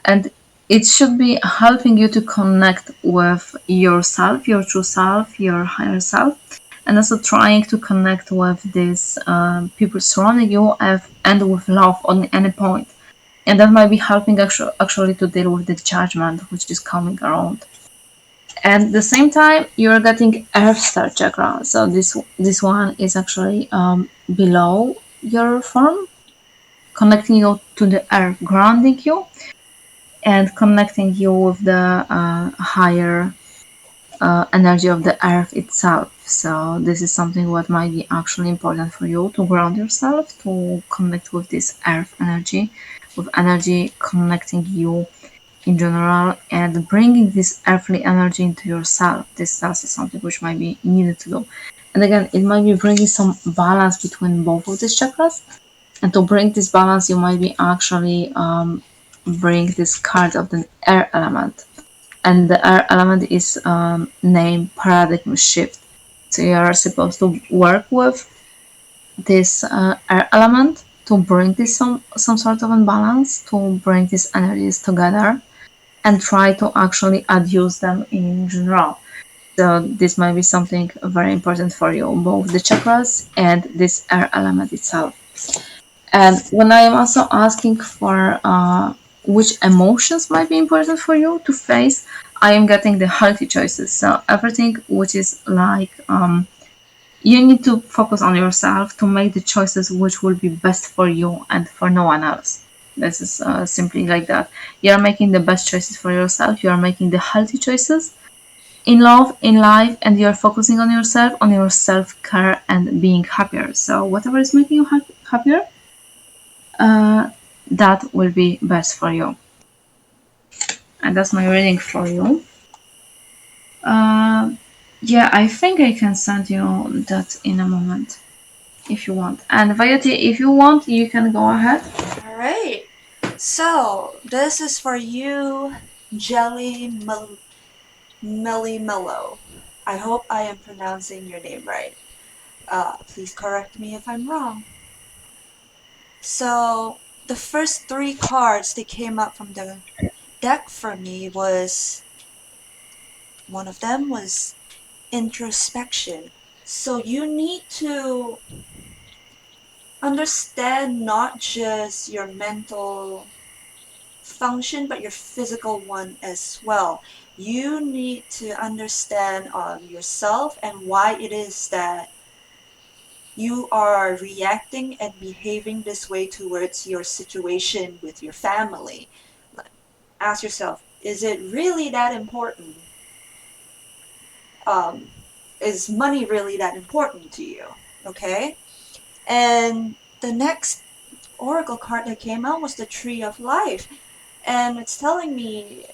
and it should be helping you to connect with yourself, your true self, your higher self, and also trying to connect with these people surrounding you and with love on any point. And that might be helping actually to deal with the judgment which is coming around. And at the same time, you're getting Earthstar Chakra. So this one is actually below your form, connecting you to the earth, grounding you, and connecting you with the higher energy of the earth itself. So this is something what might be actually important for you to ground yourself, to connect with this earth energy, with energy connecting you in general and bringing this earthly energy into yourself. This is also something which might be needed to do. And again, it might be bringing some balance between both of these chakras. And to bring this balance, you might be actually bring this card of the air element. And the air element is named paradigm shift. So you are supposed to work with this air element to bring this some sort of imbalance, to bring these energies together and try to actually adduce them in general. So this might be something very important for you, both the chakras and this air element itself. And when I am also asking for which emotions might be important for you to face, I am getting the healthy choices. So everything which is like you need to focus on yourself to make the choices which will be best for you and for no one else. This is simply like that. You are making the best choices for yourself. You are making the healthy choices in love, in life, and you're focusing on your self-care and being happier. So whatever is making you happier, that will be best for you. And that's my reading for you. uh, yeah, I think I can send you that in a moment if you want. And Vayati, if you want, you can go ahead. All right. So this is for you, Melly Mellow. I hope I am pronouncing your name right. Please correct me if I'm wrong. So the first three cards that came up from the deck for me was, one of them was introspection. So you need to understand not just your mental function, but your physical one as well. You need to understand yourself and why it is that you are reacting and behaving this way towards your situation with your family. Ask yourself, is it really that important? Um, is money really that important to you? Okay? And the next oracle card that came out was the Tree of Life. And it's telling me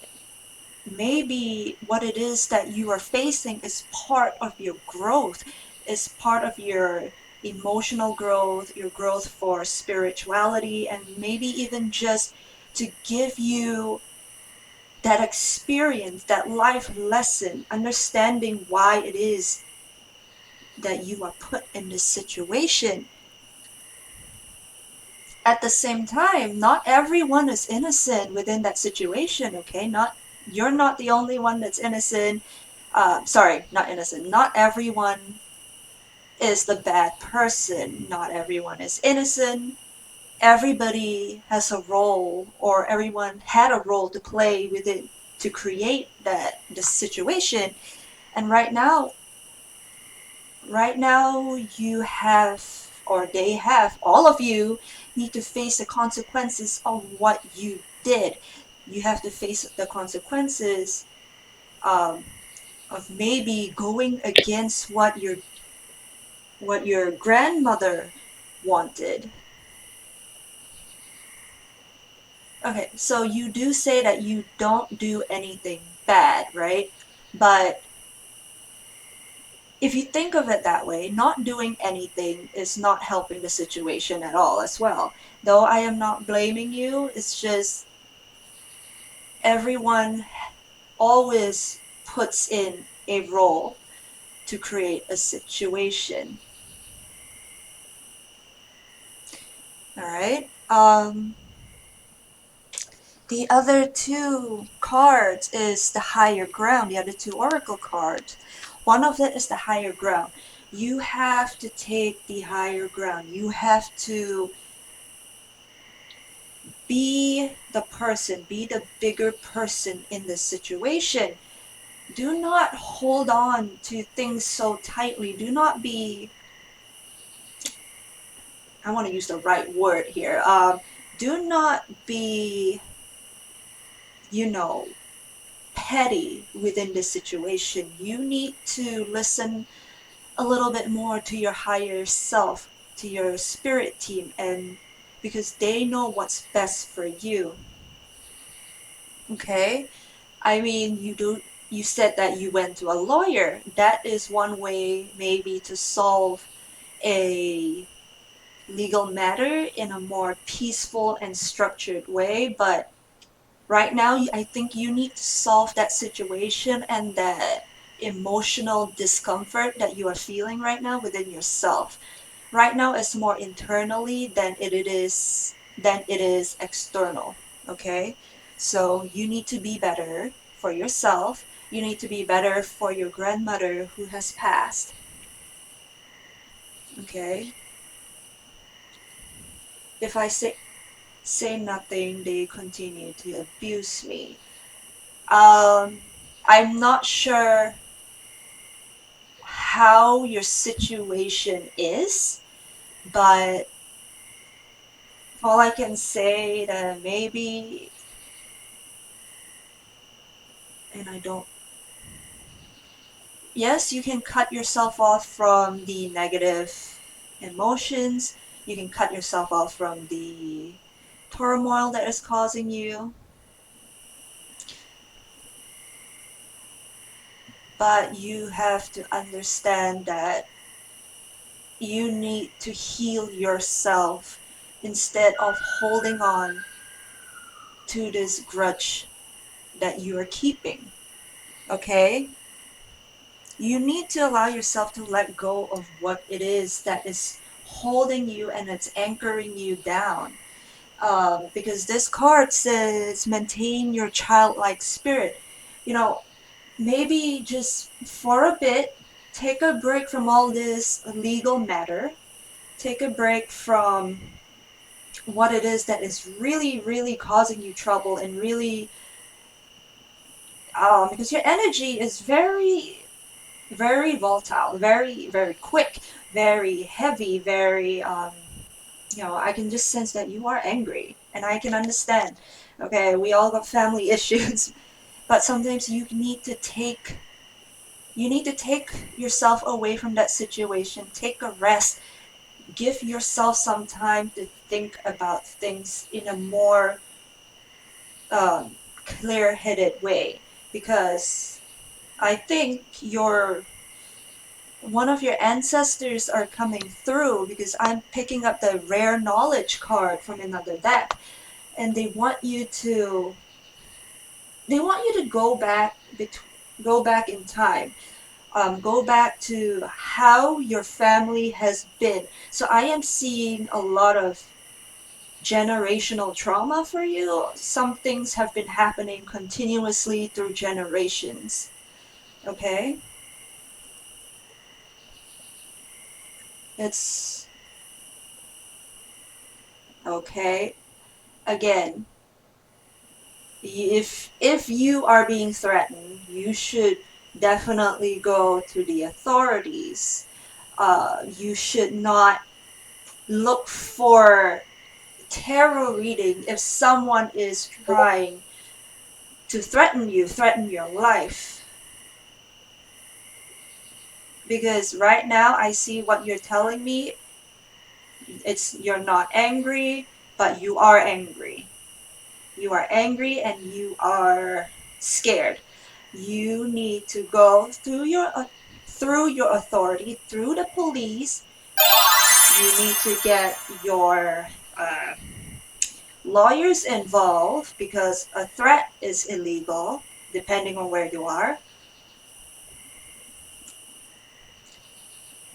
maybe what it is that you are facing is part of your growth, is part of your emotional growth, your growth for spirituality, and maybe even just to give you that experience, that life lesson, understanding why it is that you are put in this situation. At the same time, not everyone is innocent within that situation, okay? Not, you're not the only one that's innocent. Sorry, not innocent. Not everyone is the bad person. Not everyone is innocent. Everybody has a role, or everyone had a role to play within to create that the situation. And right now you have, or they have, all of you need to face the consequences of what you did. You have to face the consequences um, of maybe going against what your grandmother wanted. Okay, so you do say that you don't do anything bad, right? But if you think of it that way, not doing anything is not helping the situation at all as well. Though I am not blaming you, it's just everyone always puts in a role to create a situation. All right. The other two cards is the higher ground. The other two oracle cards. One of it is the higher ground. You have to take the higher ground. You have to be the person, be the bigger person in this situation. Do not hold on to things so tightly. Do not be, I want to use the right word here. Do not be, you know, petty within this situation. You need to listen a little bit more to your higher self, to your spirit team, and because they know what's best for you. Okay? I mean, you said that you went to a lawyer. That is one way maybe to solve a legal matter in a more peaceful and structured way, but right now I think you need to solve that situation and that emotional discomfort that you are feeling right now within yourself. Right now it's more internally than it is external. Okay, so you need to be better for yourself. You need to be better for your grandmother who has passed. Okay, if I say nothing, they continue to abuse me. um I'm not sure how your situation is, but all I can say that maybe, and I don't, yes, you can cut yourself off from the negative emotions, you can cut yourself off from the turmoil that is causing you, but you have to understand that you need to heal yourself instead of holding on to this grudge that you are keeping. Okay? You need to allow yourself to let go of what it is that is holding you and it's anchoring you down. Because this card says maintain your childlike spirit. You know, maybe just for a bit, take a break from all this legal matter. Take a break from what it is that is really, really causing you trouble and really, because your energy is very, very volatile, very, very quick, very heavy, very, I can just sense that you are angry and I can understand. Okay, we all got family issues, but sometimes you need to take yourself away from that situation, take a rest, give yourself some time to think about things in a more clear-headed way, because I think one of your ancestors are coming through, because I'm picking up the rare knowledge card from another deck, and they want you to go back in time, go back to how your family has been. So I am seeing a lot of generational trauma for you. Some things have been happening continuously through generations. Okay? It's okay. Again, if you are being threatened, you should definitely go to the authorities. You should not look for tarot reading if someone is trying to threaten your life. Because right now I see what you're telling me. You're not angry, but you are angry. You are angry and you are scared. You need to go through your authority, through the police. You need to get your lawyers involved, because a threat is illegal depending on where you are.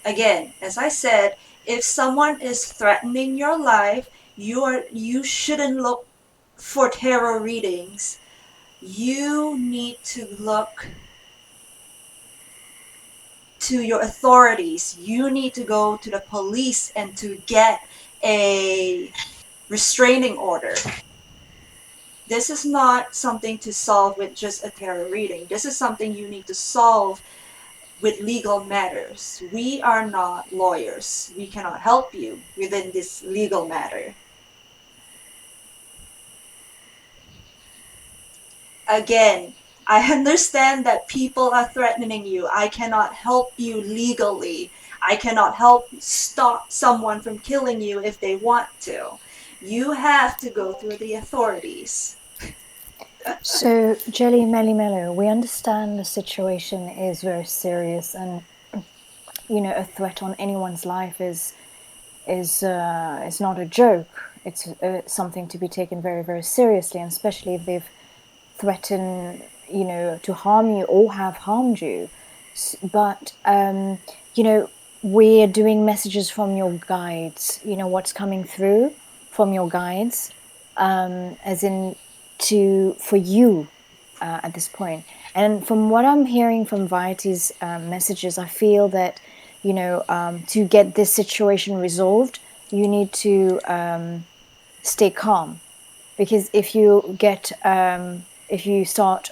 Again, as I said, if someone is threatening your life, you shouldn't look for tarot readings. You need to look to your authorities. You need to go to the police and to get a restraining order. This is not something to solve with just a tarot reading. This is something you need to solve with legal matters. We are not lawyers. We cannot help you within this legal matter. Again, I understand that people are threatening you. I cannot help you legally. I cannot help stop someone from killing you if they want to. You have to go through the authorities. So, Jelly Melly Mellow, we understand the situation is very serious, and a threat on anyone's life is not a joke. It's something to be taken very, very seriously, and especially if they've threatened, to harm you or have harmed you. But we're doing messages from your guides. What's coming through from your guides, as in for you at this point. And from what I'm hearing from Vioti's messages, I feel that to get this situation resolved, you need to stay calm, because if you start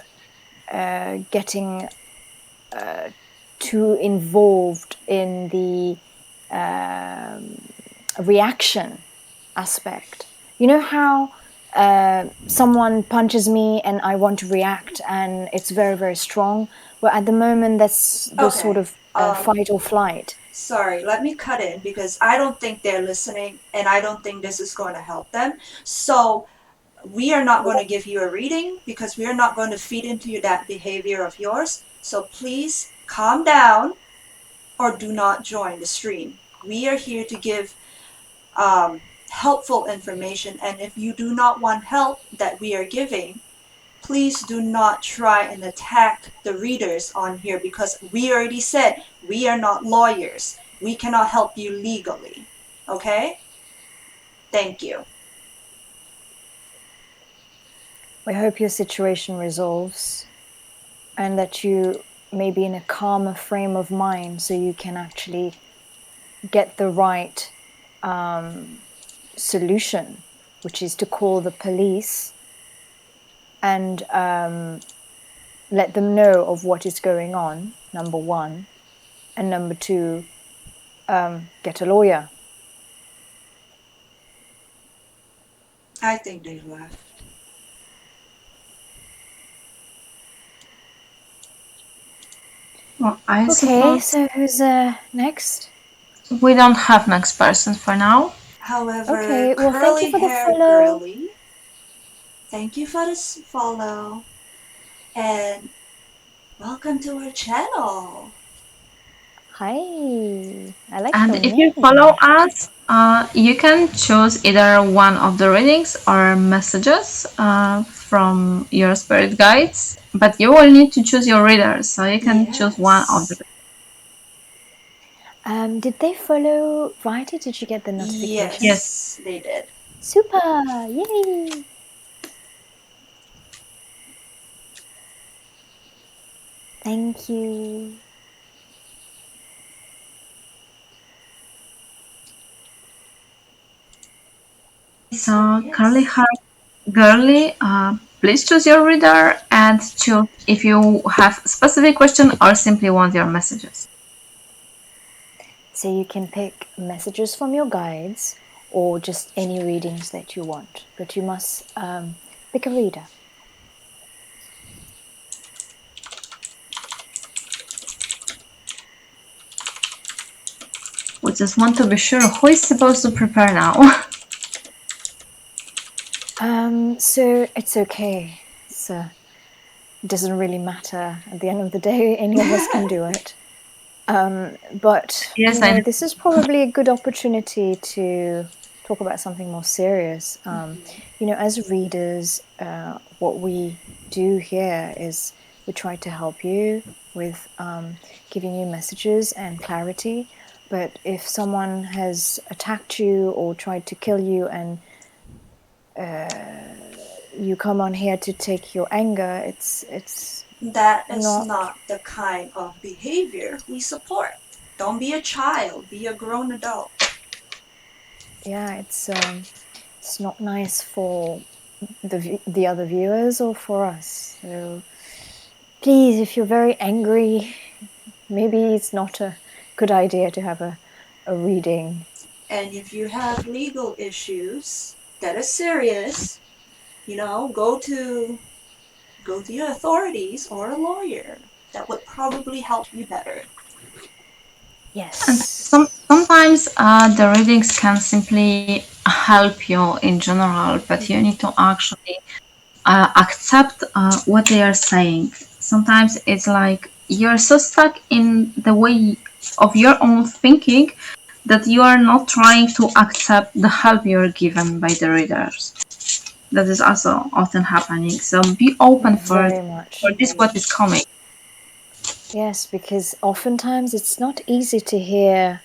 getting too involved in the reaction aspect. You know how someone punches me and I want to react and it's very, very strong? Well, at the moment, that's the Okay. sort of fight or flight. Sorry, let me cut in because I don't think they're listening and I don't think this is going to help them. So we are not going to give you a reading because we are not going to feed into you that behavior of yours. So please calm down or do not join the stream. We are here to give helpful information, and if you do not want help that we are giving, please do not try and attack the readers on here because we already said we are not lawyers. We cannot help you legally. Okay? Thank you. We hope your situation resolves and that you may be in a calmer frame of mind so you can actually get the right solution, which is to call the police and let them know of what is going on, number one. And number two, get a lawyer. I think they left. Well, I Okay, suppose so who's next? we don't have next person for now. However, Okay, well, thank curly you for the hair follow. girly, thank you for this follow, and welcome to our channel. Hi, I like And your if you name. follow us, you can choose either one of the readings or messages from your spirit guides, but you will need to choose your reader, so you can choose one of the. Yes. Did they follow Righty? Did you get the notification? Yes. Yes, they did. Super! Yay! Thank you. So, Yes. curly hair girly, please choose your reader and choose if you have a specific question or simply want your messages. So you can pick messages from your guides or just any readings that you want, but you must pick a reader. We just want to be sure who is supposed to prepare now. So it's okay. It doesn't really matter. At the end of the day, any of us can do it. But Yes, I know. this is probably a good opportunity to talk about something more serious. As readers, what we do here is we try to help you with giving you messages and clarity. But if someone has attacked you or tried to kill you and you come on here to take your anger, it's That is not. not the kind of behavior we support. Don't be a child, be a grown adult. Yeah, it's not nice for the other viewers or for us. So please, if you're very angry, maybe it's not a good idea to have a reading. And if you have legal issues that are serious, go to your authorities or a lawyer. That would probably help you better. And Yes. sometimes the readings can simply help you in general, but you need to actually accept what they are saying. Sometimes it's like you're so stuck in the way of your own thinking that you are not trying to accept the help you're given by the readers. That is also often happening. So be open for Very much. this what is coming. Yes, because oftentimes it's not easy to hear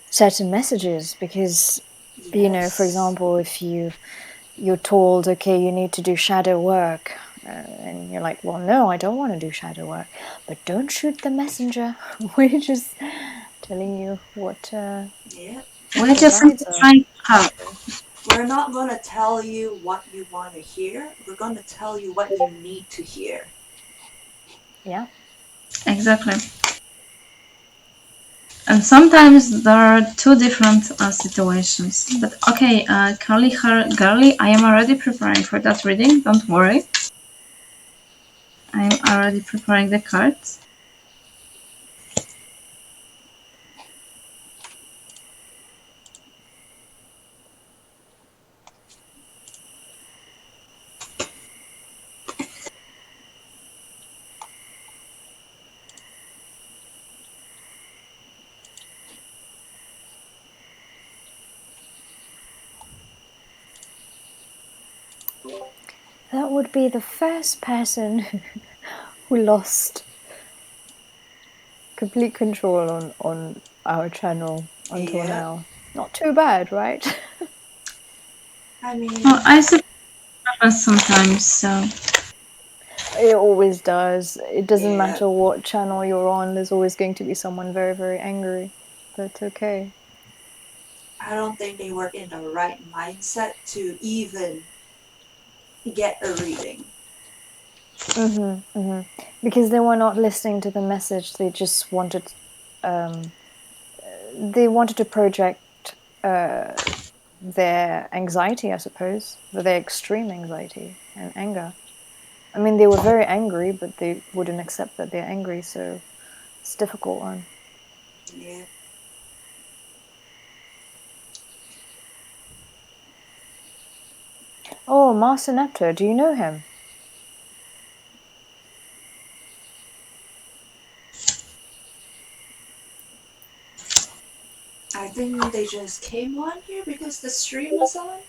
certain messages because, Yes. for example, if you're told, okay, you need to do shadow work, and you're like, well, no, I don't want to do shadow work, but don't shoot the messenger. We're just telling you what Yeah. We're the just guides simply are. trying to help. We're not going to tell you what you want to hear. We're going to tell you what you need to hear. Yeah. Exactly. And sometimes there are two different situations. But okay, Carly, Girly, I am already preparing for that reading. Don't worry. I am already preparing the cards. That would be the first person who lost complete control on our channel until now. Not too bad, right? I mean, Well, I suppose it happens sometimes, so. It always does. It doesn't yeah. matter what channel you're on, there's always going to be someone very, very angry. That's okay. I don't think they were in the right mindset to even get a reading. Because they were not listening to the message. They just wanted, they wanted to project their anxiety, I suppose, their extreme anxiety and anger. I mean, they were very angry, but they wouldn't accept that they're angry, so it's a difficult one. Yeah. Oh, Master Nectar, do you know him? I think they just came on here because the stream was on.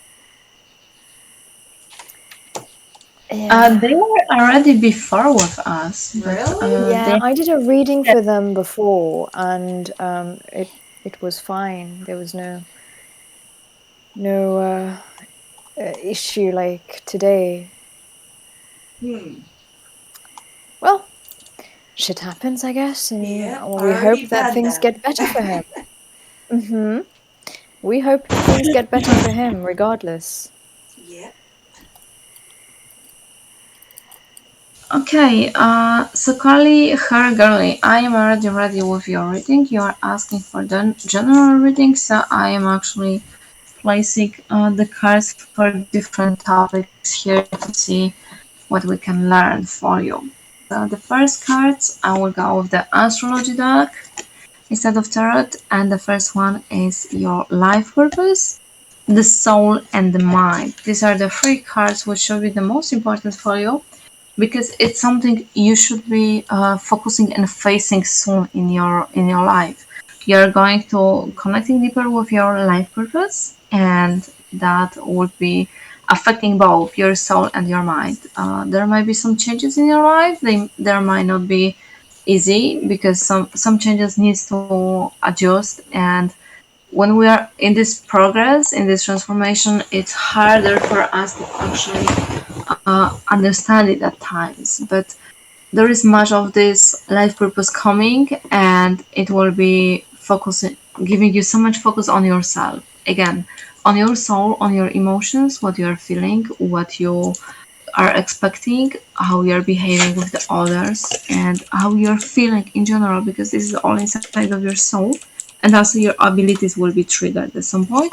Yeah. They were already before with us, but Really? Yeah, I did a reading for them before, and it was fine. There was no issue like today. Well, shit happens, I guess, and Yeah, we already hope that done things that. get better for him. We hope things get better for him, regardless. Yeah. okay, so Carly, Girly, I am already ready with your reading. You are asking for the general reading, so I am actually placing the cards for different topics here to see what we can learn for you. So the first cards, I will go with the astrology deck instead of tarot, and the first one is your life purpose, the soul, and the mind. These are the three cards which should be the most important for you because it's something you should be focusing and facing soon in your life. You're going to connecting deeper with your life purpose, and that would be affecting both your soul and your mind. There might be some changes in your life. There might not be easy because some changes needs to adjust, and when we are in this progress, in this transformation, it's harder for us to actually understand it at times. But there is much of this life purpose coming, and it will be focusing, giving you so much focus on yourself. Again, on your soul, on your emotions, what you are feeling, what you are expecting, how you are behaving with the others, and how you are feeling in general, because this is all inside of your soul, and also your abilities will be triggered at some point.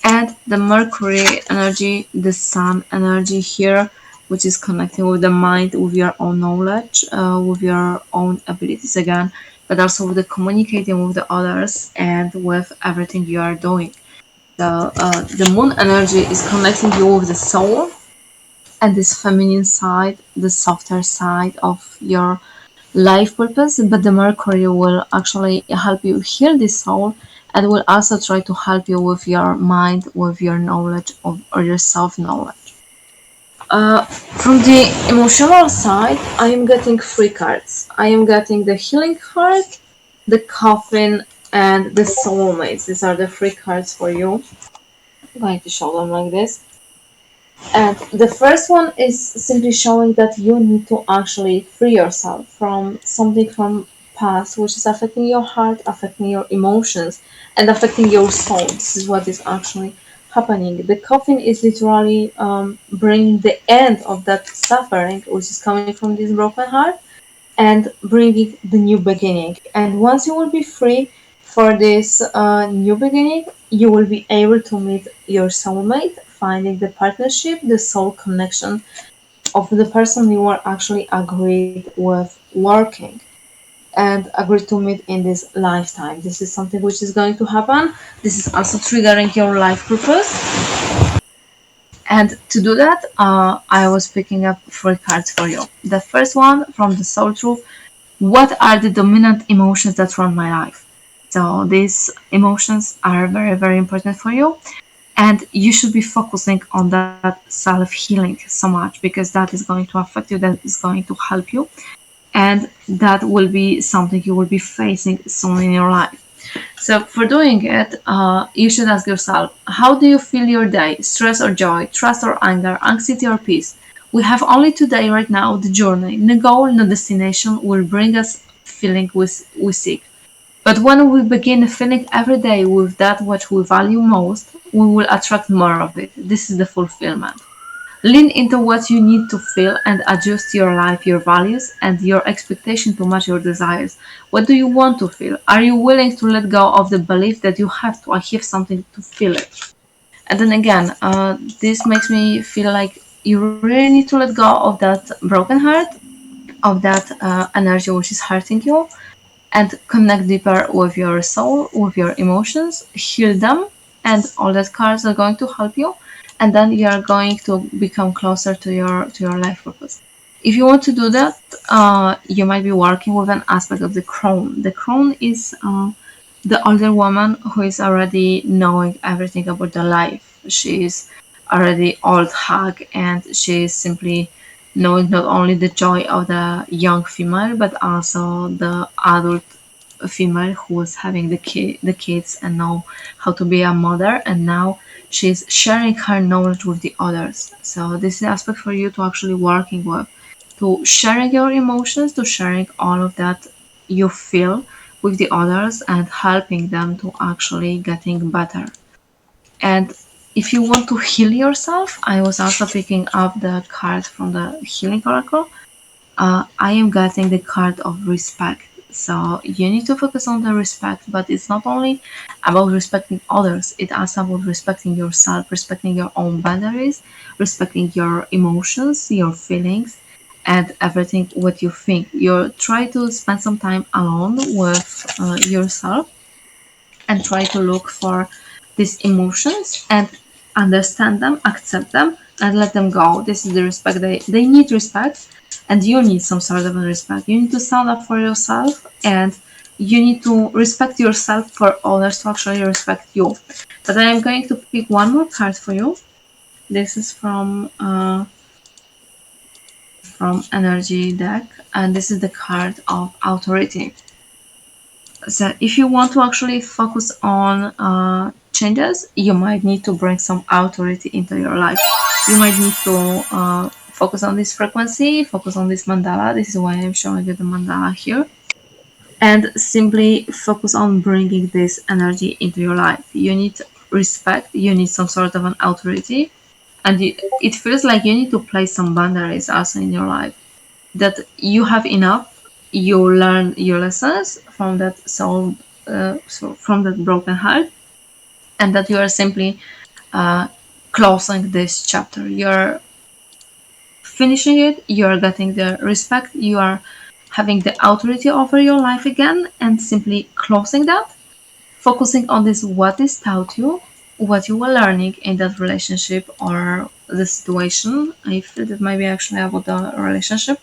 And the Mercury energy, the Sun energy here, which is connecting with the mind, with your own knowledge, with your own abilities again, but also with the communicating with the others and with everything you are doing. The Moon energy is connecting you with the soul and this feminine side, the softer side of your life purpose, but the Mercury will actually help you heal this soul and will also try to help you with your mind, with your knowledge of, or your self knowledge. From the emotional side, I am getting three cards. I am getting the healing card, the coffin, and the soulmates. These are the three cards for you. I'm going to show them like this. And the first one is simply showing that you need to actually free yourself from something from past which is affecting your heart, affecting your emotions, and affecting your soul. This is what is actually happening. The coffin is literally bringing the end of that suffering which is coming from this broken heart and bringing the new beginning. And once you will be free, For this new beginning, you will be able to meet your soulmate, finding the partnership, the soul connection of the person you are actually agreed with working and agreed to meet in this lifetime. This is something which is going to happen. This is also triggering your life purpose. And to do that, I was picking up 3 cards for you. The first one from the Soul Truth: what are the dominant emotions that run my life? So these emotions are very, very important for you. And you should be focusing on that self healing so much, because that is going to affect you, that is going to help you. And that will be something you will be facing soon in your life. So for doing it, you should ask yourself, how do you feel your day? Stress or joy? Trust or anger? Anxiety or peace? We have only today right now, the journey. No goal, no destination will bring us feeling we seek. But when we begin feeling every day with that what we value most, we will attract more of it. This is the fulfillment. Lean into what you need to feel and adjust your life, your values, and your expectation to match your desires. What do you want to feel? Are you willing to let go of the belief that you have to achieve something to feel it? And then again, this makes me feel like you really need to let go of that broken heart, of that energy which is hurting you, and connect deeper with your soul, with your emotions, heal them, and all that cards are going to help you. And then you are going to become closer to your life purpose. If you want to do that, you might be working with an aspect of the crone. The crone is the older woman who is already knowing everything about the life. She is already old hag, and she is simply knowing not only the joy of the young female but also the adult female who was having the kids and know how to be a mother, and now she's sharing her knowledge with the others. So this is an aspect for you to actually working with, to sharing your emotions, to sharing all of that you feel with the others and helping them to actually getting better. And if you want to heal yourself, I was also picking up the card from the healing oracle. I am getting the card of respect. So you need to focus on the respect, but it's not only about respecting others, it's also about respecting yourself, respecting your own boundaries, respecting your emotions, your feelings, and everything what you think. You try to spend some time alone with yourself and try to look for these emotions and understand them, accept them, and let them go. This is the respect. They need respect, and you need some sort of a respect. You need to stand up for yourself, and you need to respect yourself for others to actually respect you. But I am going to pick one more card for you. This is from energy deck, and this is the card of authority. So if you want to actually focus on changes, you might need to bring some authority into your life. You might need to focus on this frequency, focus on this mandala. This is why I'm showing you the mandala here. And simply focus on bringing this energy into your life. You need respect, you need some sort of an authority, and it feels like you need to place some boundaries also in your life, that you have enough, you learn your lessons from that soul, so from that broken heart, and that you are simply uh, closing this chapter. You're finishing it, you are getting the respect, you are having the authority over your life again, and simply closing that, focusing on this what is taught you, what you were learning in that relationship or the situation. I feel that maybe actually about the relationship,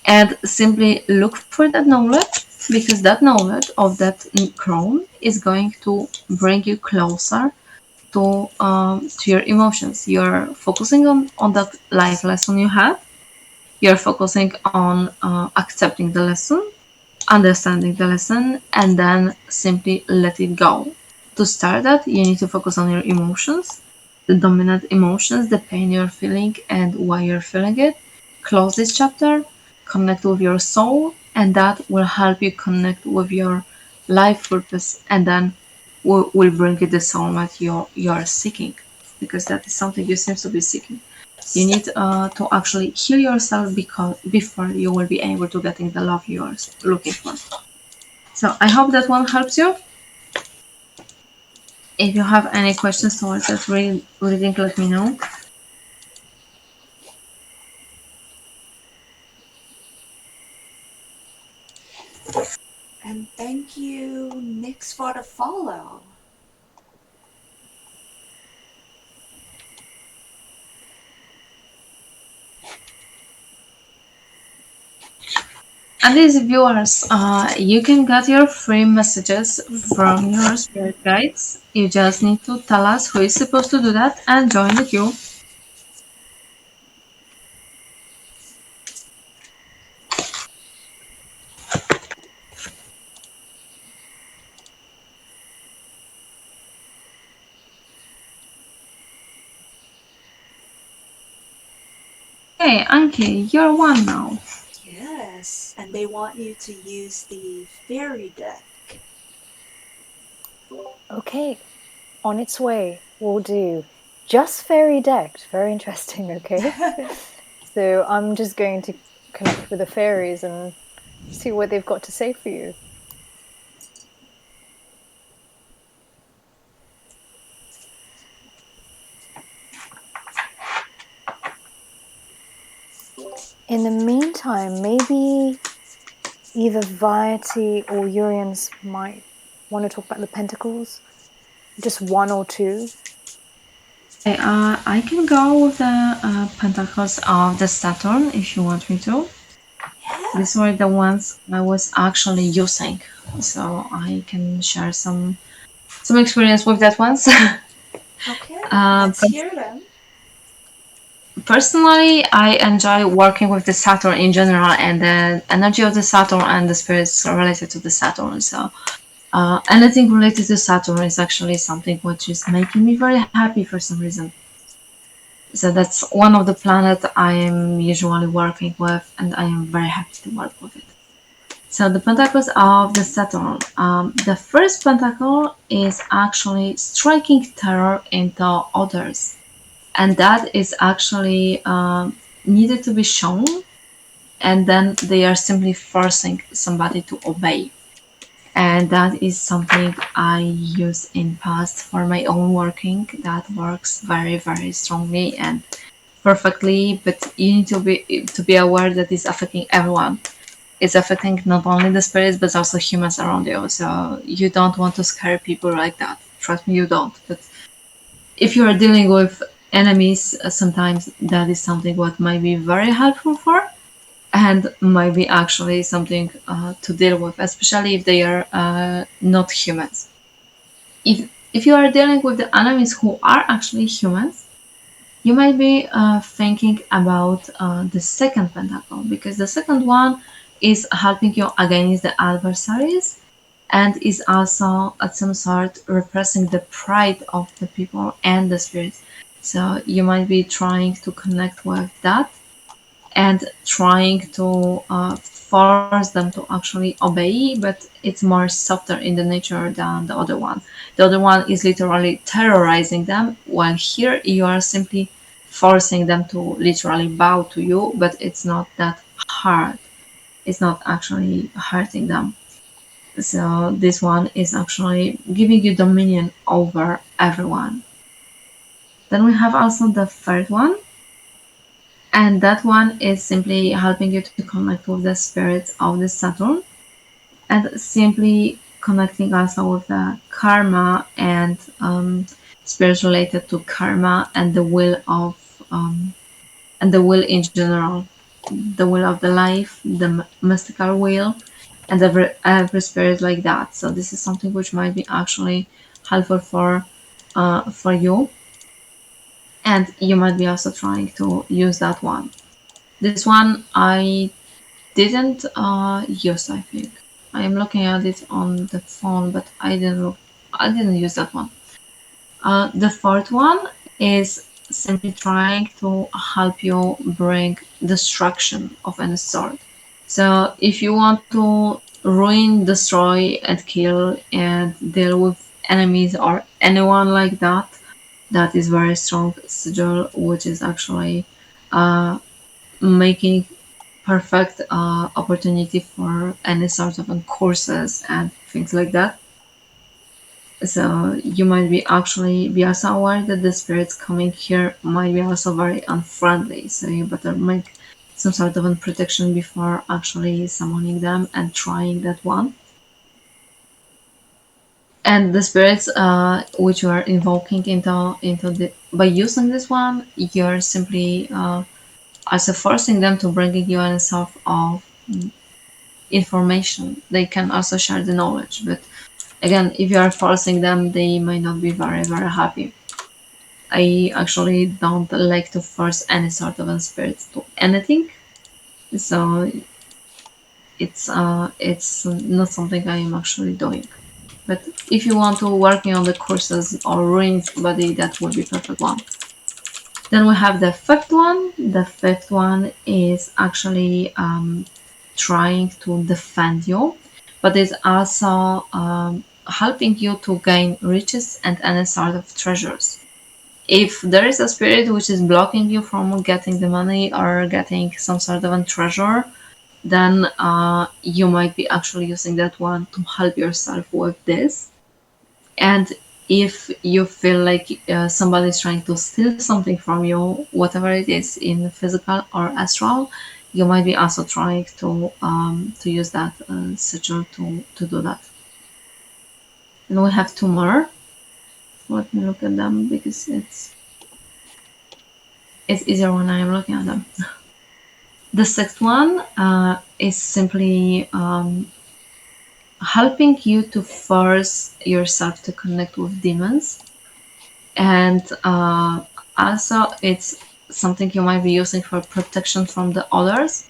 and simply look for that knowledge, because that knowledge of that crown is going to bring you closer to your emotions. You're focusing on that life lesson you have. You're focusing on accepting the lesson, understanding the lesson, and then simply let it go. To start that, you need to focus on your emotions, the dominant emotions, the pain you're feeling, and why you're feeling it. Close this chapter, connect with your soul, and that will help you connect with your life purpose, and then will bring you the soulmate you're seeking, because that is something you seem to be seeking. You need to actually heal yourself because before you will be able to getting the love you're looking for. So I hope that one helps you. If you have any questions towards that reading, let me know. And thank you, Nyx, for the follow. And these viewers, you can get your free messages from your spirit guides. You just need to tell us who is supposed to do that and join the queue. Okay, Anki, you're one now. Yes, and they want you to use the fairy deck. Okay, on its way. Will do. Just fairy decked. Very interesting, okay? So I'm just going to connect with the fairies and see what they've got to say for you. In the meantime, maybe either Viety or Urians might want to talk about the Pentacles. Just one or two. Okay, I can go with the Pentacles of the Saturn if you want me to. Yeah. These were the ones I was actually using, so I can share some experience with that ones. Okay, let's But hear them. personally, I enjoy working with the Saturn in general and the energy of the Saturn and the spirits related to the Saturn. So anything related to Saturn is actually something which is making me very happy for some reason. So that's one of the planets I am usually working with, and I am very happy to work with it. So the pentacles of the Saturn. The first pentacle is actually striking terror into others, and that is actually needed to be shown, and then they are simply forcing somebody to obey. And that is something I use in past for my own working. That works very, very strongly and perfectly, but you need to be aware that it's affecting everyone. It's affecting not only the spirits but also humans around you. So you don't want to scare people like that. Trust me, you don't. But if you are dealing with enemies, sometimes that is something what might be very helpful for, and might be actually something to deal with, especially if they are not humans. If you are dealing with the enemies who are actually humans, you might be thinking about the second pentacle, because the second one is helping you against the adversaries and is also at some sort repressing the pride of the people and the spirits. So you might be trying to connect with that and trying to force them to actually obey, but it's more softer in the nature than the other one. The other one is literally terrorizing them, while here you are simply forcing them to literally bow to you, but it's not that hard. It's not actually hurting them. So this one is actually giving you dominion over everyone. Then we have also the third one, and that one is simply helping you to connect with the spirits of the Saturn, and simply connecting also with the karma and spirits related to karma and the will of and the will in general, the will of the life, the mystical will, and every spirit like that. So this is something which might be actually helpful for you, and you might be also trying to use that one. This one I didn't use, I think. I am looking at it on the phone, but I didn't use that one. The fourth one is simply trying to help you bring destruction of any sort. So if you want to ruin, destroy, and kill and deal with enemies or anyone like that, that is very strong sigil, which is actually making perfect opportunity for any sort of courses and things like that. So you might be also aware that the spirits coming here might be also very unfriendly. So you better make some sort of a protection before actually summoning them and trying that one. And the spirits which you are invoking into the by using this one, you're simply also forcing them to bringing you a sort of information. They can also share the knowledge, but again, if you are forcing them, they might not be very happy. I actually don't like to force any sort of a spirit to anything, so it's not something I am actually doing. But if you want to working on the courses or ruins body, that would be perfect one. Then we have the fifth one. The fifth one is actually trying to defend you, but it's also helping you to gain riches and any sort of treasures. If there is a spirit which is blocking you from getting the money or getting some sort of a treasure, then you might be actually using that one to help yourself with this. And if you feel like somebody is trying to steal something from you, whatever it is in physical or astral, you might be also trying to use that sigil to do that. And we have two more. Let me look at them because it's easier when I am looking at them. The sixth one is simply helping you to force yourself to connect with demons. And also, it's something you might be using for protection from the others.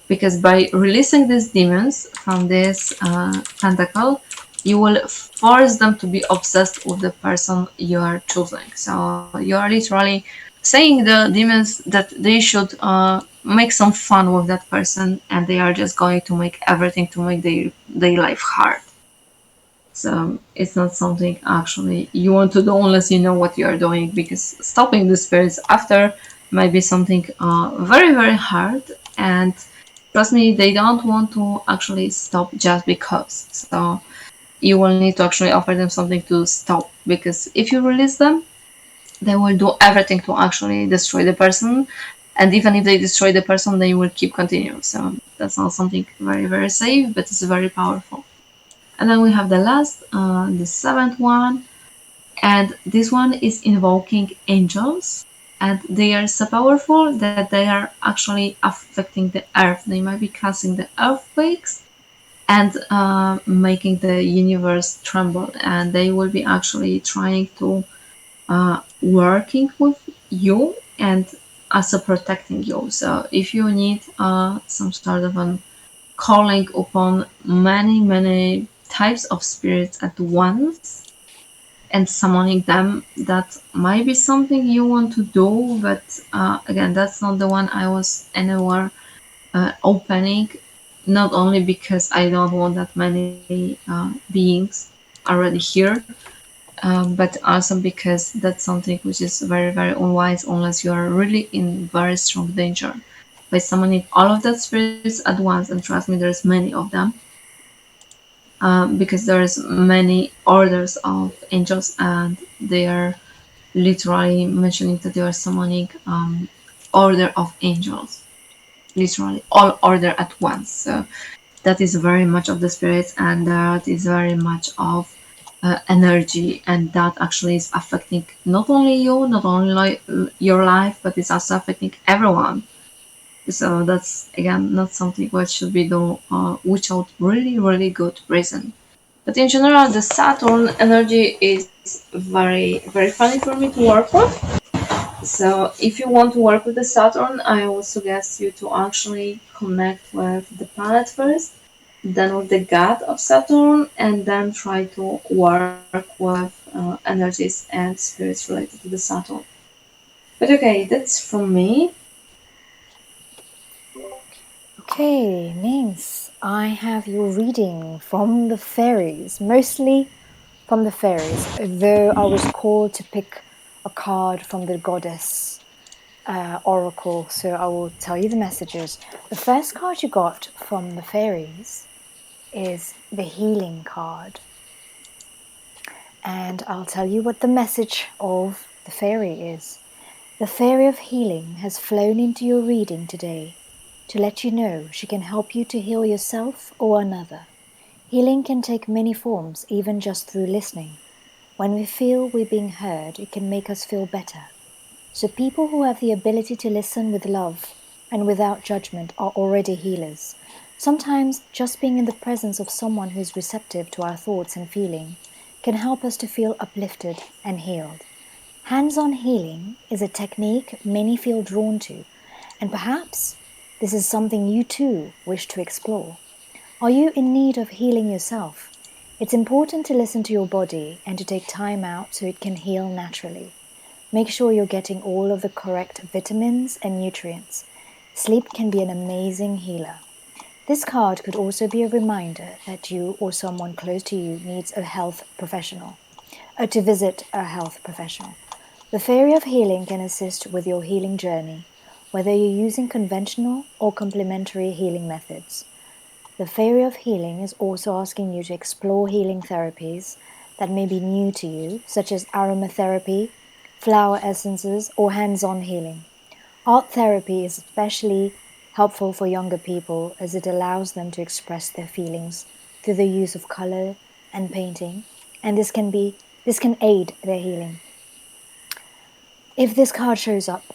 Because by releasing these demons from this tentacle, you will force them to be obsessed with the person you are choosing. So you are literally saying the demons that they should make some fun with that person, and they are just going to make everything to make their life hard. So it's not something actually you want to do unless you know what you are doing, because stopping the spirits after might be something very hard. And trust me, they don't want to actually stop just because. So you will need to actually offer them something to stop, because if you release them, they will do everything to actually destroy the person. And even if they destroy the person, they will keep continuing. So that's not something very safe, but it's very powerful. And then we have the last, the seventh one, and this one is invoking angels. And they are so powerful that they are actually affecting the earth. They might be causing the earthquakes and making the universe tremble. And they will be actually trying to working with you and also protecting you. So if you need some sort of an calling upon many types of spirits at once and summoning them, that might be something you want to do. But again, that's not the one I was anywhere opening, not only because I don't want that many beings already here, but also because that's something which is very unwise unless you are really in very strong danger. By summoning all of that spirits at once, and trust me, there's many of them, because there's many orders of angels, and they are literally mentioning that they are summoning order of angels, literally all order at once. So that is very much of the spirits, and that is very much of energy, and that actually is affecting not only you, not only your life, but it's also affecting everyone. So that's again not something what should be done without really good reason. But in general, the Saturn energy is very funny for me to work with. So if you want to work with the Saturn, I would suggest you to actually connect with the planet first, then with the god of Saturn, and then try to work with energies and spirits related to the Saturn. But okay, that's from me. Okay, Mings, I have your reading from the fairies, mostly from the fairies, though I was called to pick a card from the goddess oracle, so I will tell you the messages. The first card you got from the fairies is the healing card. and I'll tell you what the message of the fairy is. The fairy of healing has flown into your reading today to let you know she can help you to heal yourself or another. Healing can take many forms, even just through listening. When we feel we're being heard, it can make us feel better. So people who have the ability to listen with love and without judgment are already healers. Sometimes just being in the presence of someone who is receptive to our thoughts and feeling can help us to feel uplifted and healed. Hands-on healing is a technique many feel drawn to, and perhaps this is something you too wish to explore. Are you in need of healing yourself? It's important to listen to your body and to take time out so it can heal naturally. Make sure you're getting all of the correct vitamins and nutrients. Sleep can be an amazing healer. This card could also be a reminder that you or someone close to you needs a health professional, or to visit a health professional. The Fairy of Healing can assist with your healing journey, whether you're using conventional or complementary healing methods. The Fairy of Healing is also asking you to explore healing therapies that may be new to you, such as aromatherapy, flower essences, or hands-on healing. Art therapy is especially helpful for younger people as it allows them to express their feelings through the use of color and painting, and this can aid their healing. If this card shows up,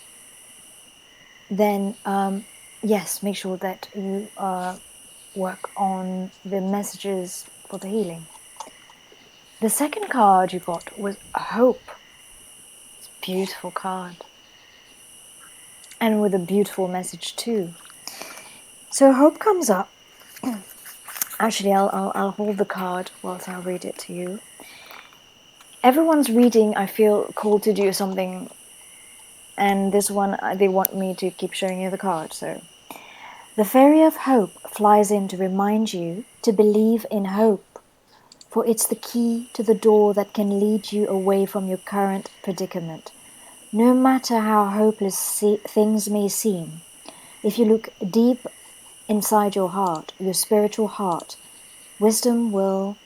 then yes, make sure that you work on the messages for the healing. The second card you got was Hope. It's a beautiful card. And with a beautiful message too. So Hope comes up. Actually, I'll hold the card whilst I'll read it to you. Everyone's reading, I feel called to do something, and this one they want me to keep showing you the card. So the Fairy of Hope flies in to remind you to believe in hope, for it's the key to the door that can lead you away from your current predicament. No matter how hopeless things may seem, if you look deep inside your heart, your spiritual heart, wisdom will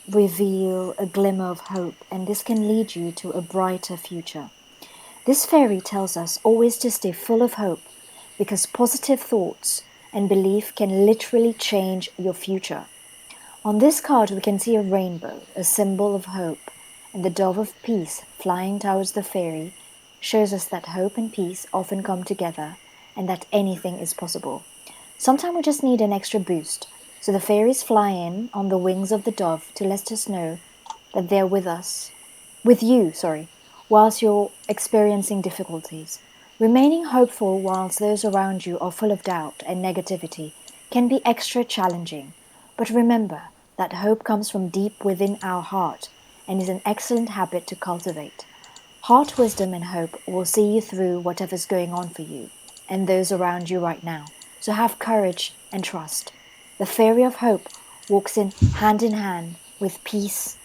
reveal a glimmer of hope, and this can lead you to a brighter future. This fairy tells us always to stay full of hope, because positive thoughts and belief can literally change your future. On this card we can see a rainbow, a symbol of hope, and the dove of peace flying towards the fairy shows us that hope and peace often come together and that anything is possible. Sometimes we just need an extra boost, so the fairies fly in on the wings of the dove to let us know that they're with you, whilst you're experiencing difficulties. Remaining hopeful whilst those around you are full of doubt and negativity can be extra challenging, but remember that hope comes from deep within our heart and is an excellent habit to cultivate. Heart wisdom and hope will see you through whatever's going on for you and those around you right now. So have courage and trust. The Fairy of Hope walks in hand with peace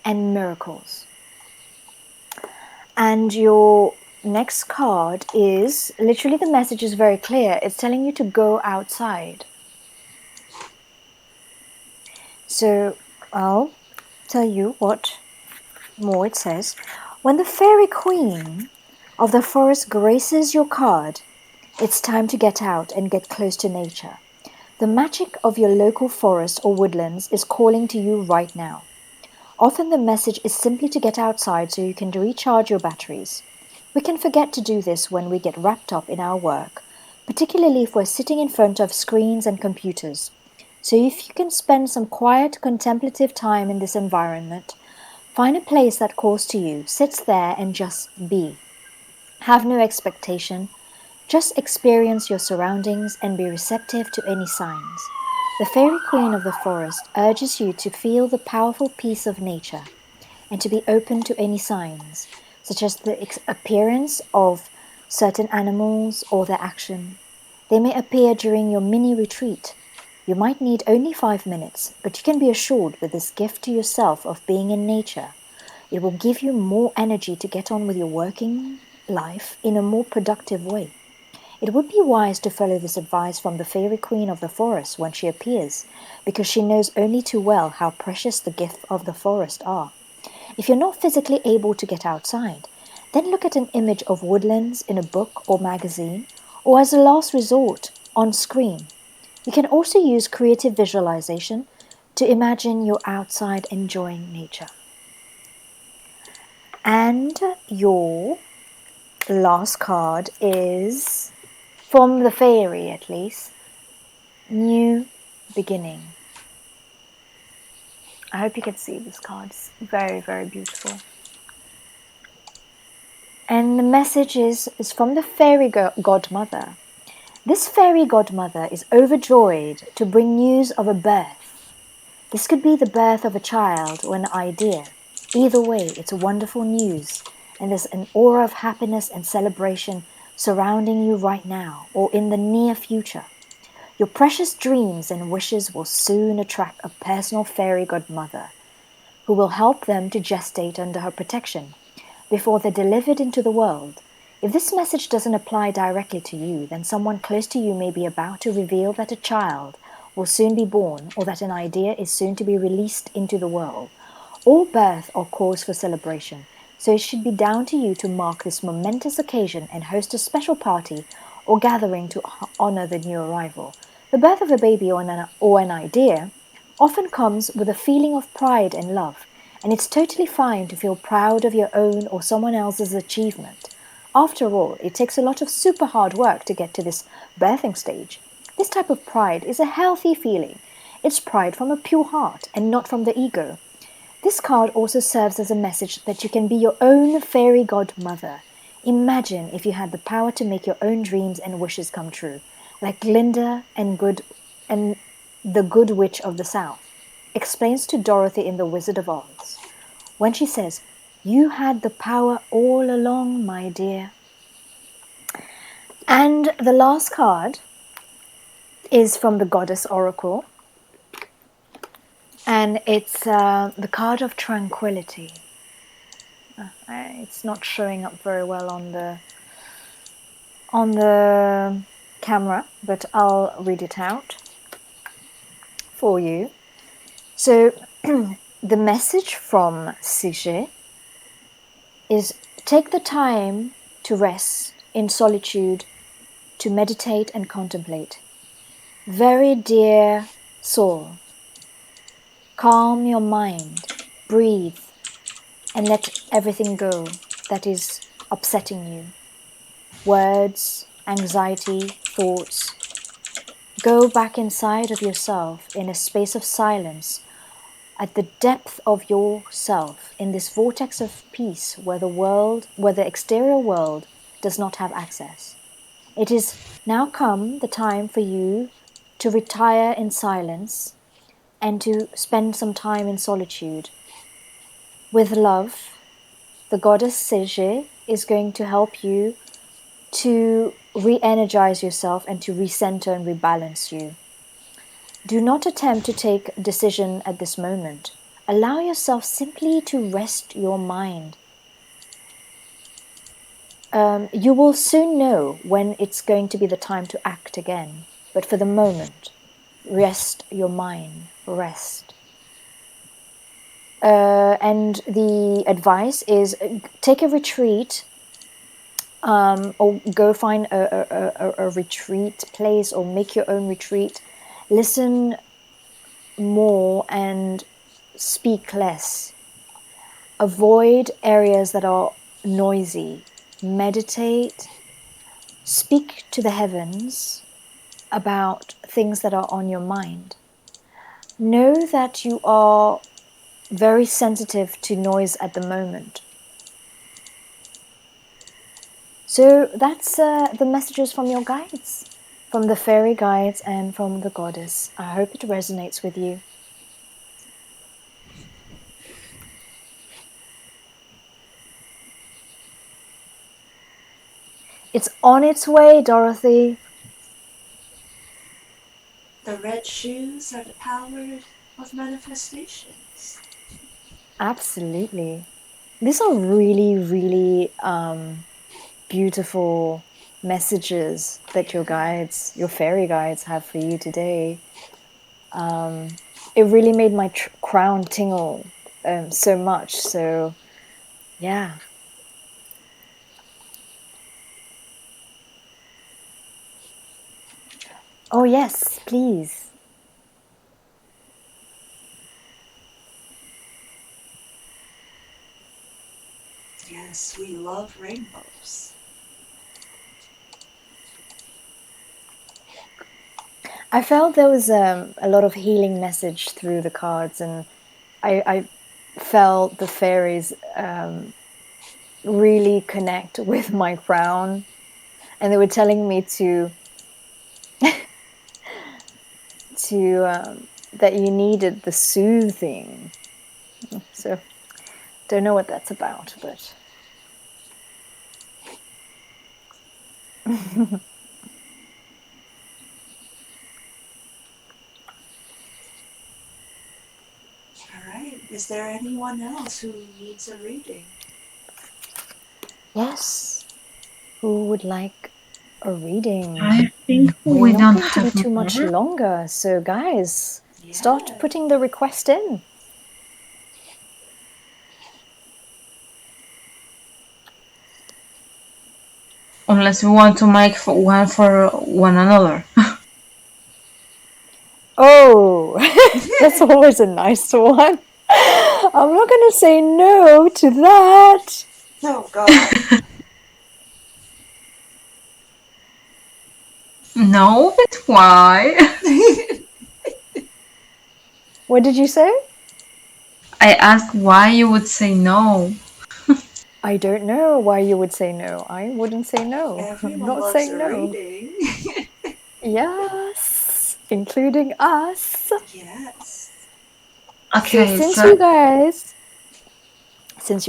and miracles. And your next card is, literally the message is very clear. It's telling you to go outside. So I'll tell you what more it says. When the Fairy Queen of the forest graces your card, it's time to get out and get close to nature. The magic of your local forest or woodlands is calling to you right now. Often the message is simply to get outside so you can recharge your batteries. We can forget to do this when we get wrapped up in our work, particularly if we're sitting in front of screens and computers. So if you can spend some quiet, contemplative time in this environment, find a place that calls to you, sit there and just be. Have no expectation. Just experience your surroundings and be receptive to any signs. The Fairy Queen of the forest urges you to feel the powerful peace of nature and to be open to any signs, such as the appearance of certain animals or their action. They may appear during your mini retreat. You might need only 5 minutes, but you can be assured with this gift to yourself of being in nature, it will give you more energy to get on with your working life in a more productive way. It would be wise to follow this advice from the Fairy Queen of the forest when she appears, because she knows only too well how precious the gifts of the forest are. If you're not physically able to get outside, then look at an image of woodlands in a book or magazine, or as a last resort, on screen. You can also use creative visualization to imagine you're outside enjoying nature. And your last card is, from the fairy at least, New Beginning. I hope you can see this card. It's very, very beautiful. And the message is from the fairy godmother. This fairy godmother is overjoyed to bring news of a birth. This could be the birth of a child or an idea. Either way, it's wonderful news, and there's an aura of happiness and celebration surrounding you right now or in the near future. Your precious dreams and wishes will soon attract a personal fairy godmother who will help them to gestate under her protection before they're delivered into the world. If this message doesn't apply directly to you, then someone close to you may be about to reveal that a child will soon be born or that an idea is soon to be released into the world. All birth are cause for celebration, so it should be down to you to mark this momentous occasion and host a special party or gathering to honor the new arrival. The birth of a baby or an idea often comes with a feeling of pride and love, and it's totally fine to feel proud of your own or someone else's achievement. After all, it takes a lot of super hard work to get to this birthing stage. This type of pride is a healthy feeling. It's pride from a pure heart and not from the ego. This card also serves as a message that you can be your own fairy godmother. Imagine if you had the power to make your own dreams and wishes come true, like Glinda and the Good Witch of the South explains to Dorothy in The Wizard of Oz, when she says, "You had the power all along, my dear." And the last card is from the Goddess Oracle, and it's the card of tranquility. It's not showing up very well on the camera, but I'll read it out for you. So the message from Sige is, take the time to rest in solitude, to meditate and contemplate. Very dear soul, calm your mind, breathe, and let everything go that is upsetting you. Words, anxiety, thoughts. Go back inside of yourself in a space of silence, at the depth of yourself, in this vortex of peace where the exterior world does not have access. It is now come the time for you to retire in silence and to spend some time in solitude. With love, the goddess Sige is going to help you to re-energize yourself and to recenter and rebalance you. Do not attempt to take a decision at this moment. Allow yourself simply to rest your mind. You will soon know when it's going to be the time to act again. But for the moment, rest your mind. Rest. And the advice is take a retreat, or go find a retreat place or make your own retreat. Listen more and speak less. Avoid areas that are noisy. Meditate. Speak to the heavens about things that are on your mind. Know that you are very sensitive to noise at the moment. So that's the messages from your guides, from the fairy guides and from the goddess. I hope it resonates with you. It's on its way, Dorothy. The red shoes are the power of manifestations. Absolutely. These are really, really beautiful messages that your guides, your fairy guides, have for you today. It really made my crown tingle so much. So, yeah. Oh, yes, please. Yes, we love rainbows. I felt there was a lot of healing message through the cards, and I felt the fairies really connect with my crown, and they were telling me to that you needed the soothing. So don't know what that's about, but All right. Is there anyone else who needs a reading? yes, who would like a reading? I think We're we not don't going to be have too much more. longer, so guys, Yeah. start putting the request in. Unless we want to make for one another. Oh, that's always a nice one. I'm not going to say no to that. Oh, God. No, but why? What did you say? I asked why you would say no. I don't know why you would say no. I wouldn't say no. I'm Everyone not loves saying a no. reading. Yes, including us. Yes. So Okay, since so you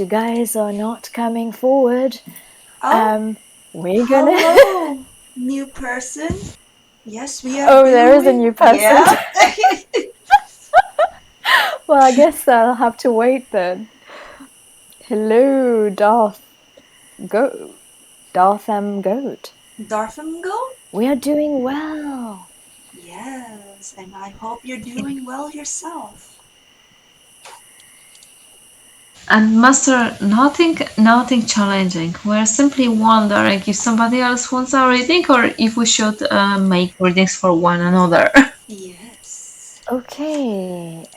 guys are not coming forward, Oh, we're gonna. hello, new person. Yes, we are Oh, there is a doing. new person. Yeah. Well, I guess I'll have to wait then. Hello, Dartham Goat. Darthamgo? We are doing well. Yes, and I hope you're doing well yourself. and Master, nothing challenging. We're simply wondering if somebody else wants a reading or if we should make readings for one another. Yes. Okay.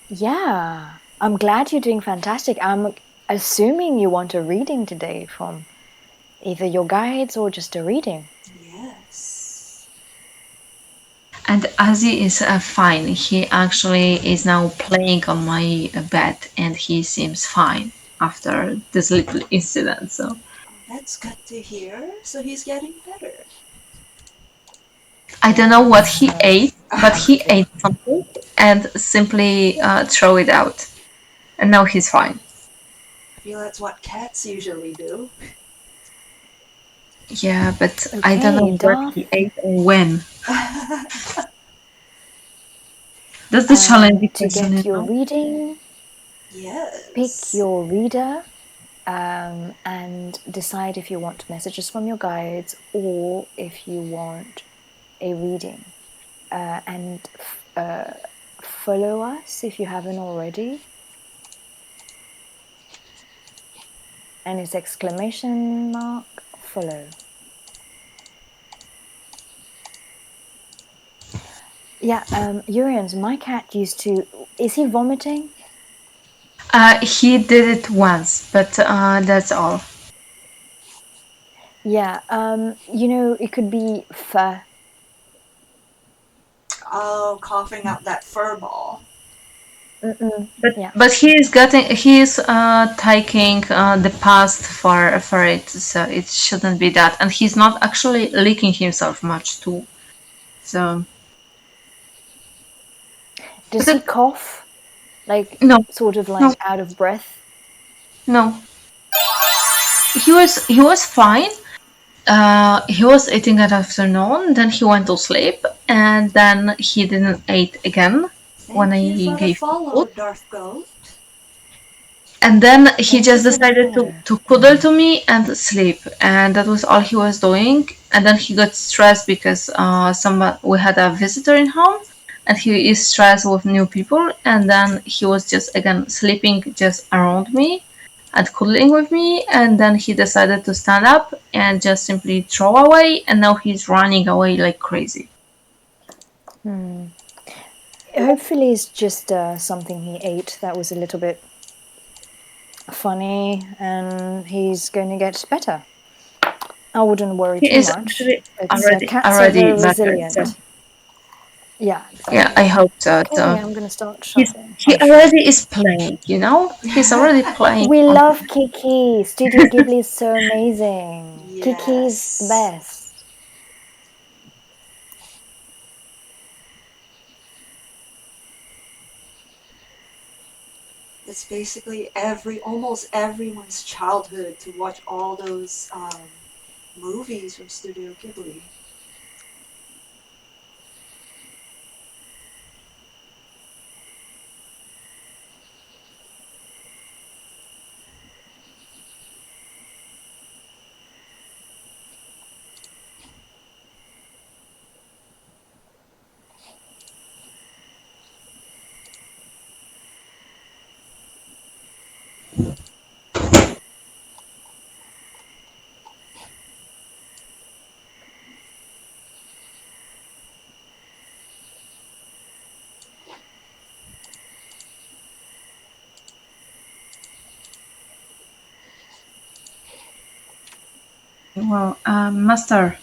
Yeah. I'm glad you're doing fantastic. I'm assuming you want a reading today from either your guides or just a reading. Yes. And Azzy is fine. He actually is now playing on my bed and he seems fine after this little incident. So Oh, that's good to hear. So he's getting better. I don't know what he ate, but he Okay. ate something and simply throw it out. And now he's fine. I feel that's what cats usually do. Yeah, but I don't Okay, know what he Darth. ate or when. That's the challenging To question, get you your know? reading, pick Yes. your reader and decide if you want messages from your guides or if you want a reading. And follow us if you haven't already. And it's exclamation mark follow. Yeah, Urians, my cat used to. Is he vomiting? He did it once, but that's all. Yeah, it could be fur. Oh, coughing out that fur ball. Yeah. But he is taking the past for it, so it shouldn't be that. And he's not actually licking himself much too. So Does he cough? Like, no, sort of no, like out of breath? no. He was fine. He was eating at afternoon, then he went to sleep, and then he didn't eat again when Thank you I for the gave him follow, food. Darth Goat. And then he Thank you just for the decided follow. to cuddle to me and sleep, and that was all he was doing. And then he got stressed because we had a visitor in home, and he is stressed with new people, and then he was just again sleeping just around me and cuddling with me, and then he decided to stand up and just simply throw away, and now he's running away like crazy. Hopefully it's just something he ate that was a little bit funny, and he's going to get better. I wouldn't worry He too is much. actually It's cats are already very better. resilient. So Yeah. yeah, I hope so. Okay, I'm gonna start He's shuffling. he already is playing, you know. He's already playing. We love Kiki. Studio Ghibli is so amazing. Kiki's the Yes. best. It's basically almost everyone's childhood to watch all those movies from Studio Ghibli. Well, master,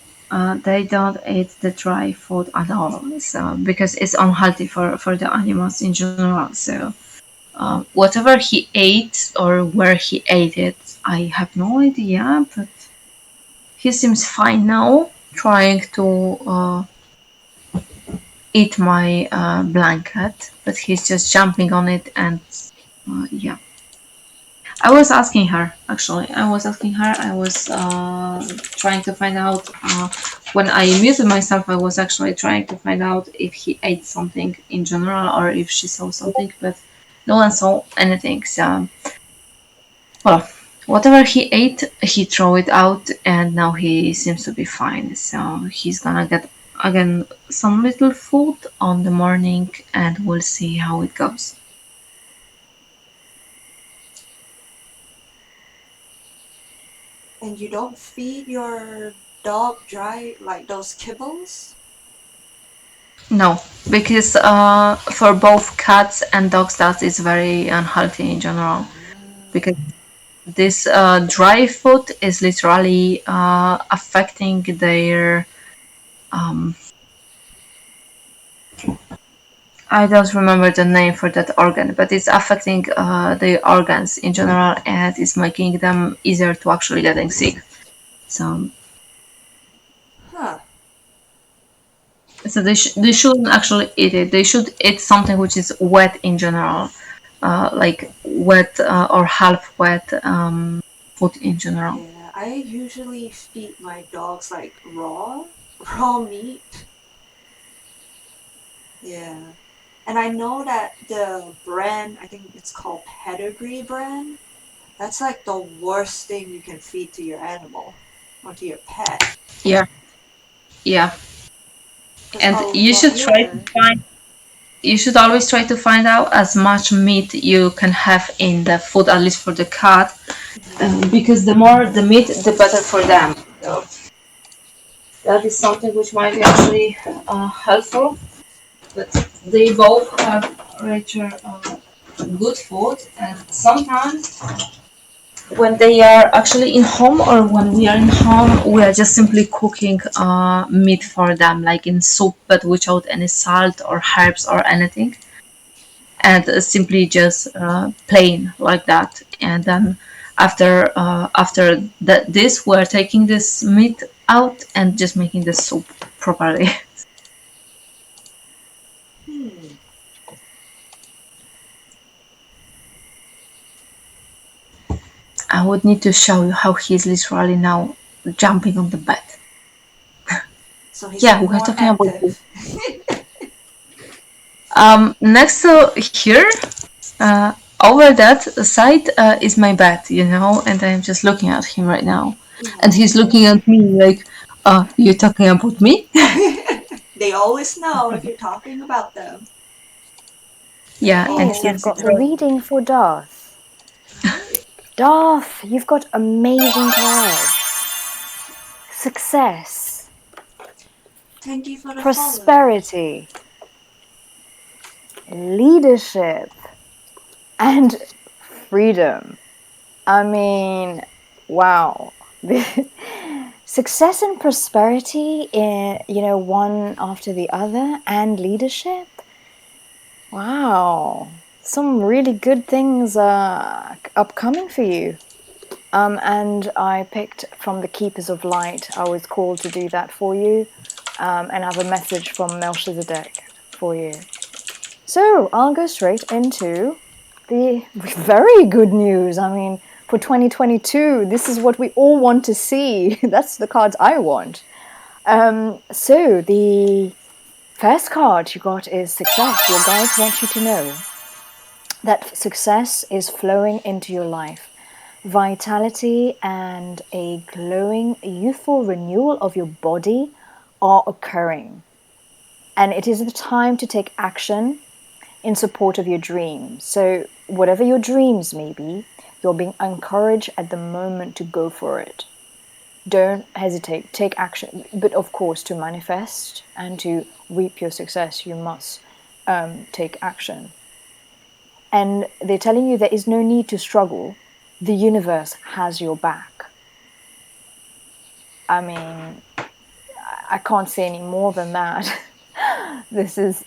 they don't eat the dry food at all, so because it's unhealthy for the animals in general. So whatever he ate or where he ate it, I have no idea. But he seems fine now, trying to eat my blanket, but he's just jumping on it and yeah. I was asking her, actually. I was asking her. I was trying to find out when I muted myself. I was actually trying to find out if he ate something in general or if she saw something, but no one saw anything. So, well, whatever he ate, he threw it out, and now he seems to be fine. So he's gonna get again some little food on the morning, and we'll see how it goes. And you don't feed your dog dry, like those kibbles? No, because for both cats and dogs, that is very unhealthy in general. Because this dry food is literally affecting their. Um, I don't remember the name for that organ, but it's affecting their organs in general, and it's making them easier to actually getting sick. So, Huh. so they shouldn't actually eat it. They should eat something which is wet in general, like wet or half wet food in general. Yeah, I usually feed my dogs like raw meat. Yeah. And I know that the brand, I think it's called Pedigree brand, that's like the worst thing you can feed to your animal or to your pet. Yeah, yeah, Because a and you lot, should try to yeah. find. You should always try to find out as much meat you can have in the food, at least for the cat, because the more the meat, the better for them. So that is something which might be actually helpful. But they both have richer, good food, and sometimes when they are actually in home or when we are in home, we are just simply cooking meat for them, like in soup, but without any salt or herbs or anything, and simply just plain like that. And then after this, we're taking this meat out and just making the soup properly. Hmm. I would need to show you how he's literally now jumping on the bed. So he's Yeah, like we were more talking about this. active. Next to here, over that side is my bed, you know, and I'm just looking at him right now, and he's looking at me like, "You talking about me?" They always know if you're talking about them. Yeah, and Yes, I've here's got it. the reading for Darth. Darth, you've got amazing cards. Success, Thank you for the follow. prosperity, leadership, and freedom. I mean, wow. Success and prosperity in, one after the other, and leadership. Wow. Some really good things are upcoming for you. And I picked from the Keepers of Light. I was called to do that for you. And I have a message from Melchizedek for you. So I'll go straight into the very good news. I mean, for 2022, this is what we all want to see. That's the cards I want. So the first card you got is success. Your guides want you to know that success is flowing into your life. Vitality and a glowing, youthful renewal of your body are occurring. And it is the time to take action in support of your dreams. So whatever your dreams may be, you're being encouraged at the moment to go for it. Don't hesitate, take action. But of course, to manifest and to reap your success, you must take action. And they're telling you there is no need to struggle. The universe has your back. I mean, I can't say any more than that. This is,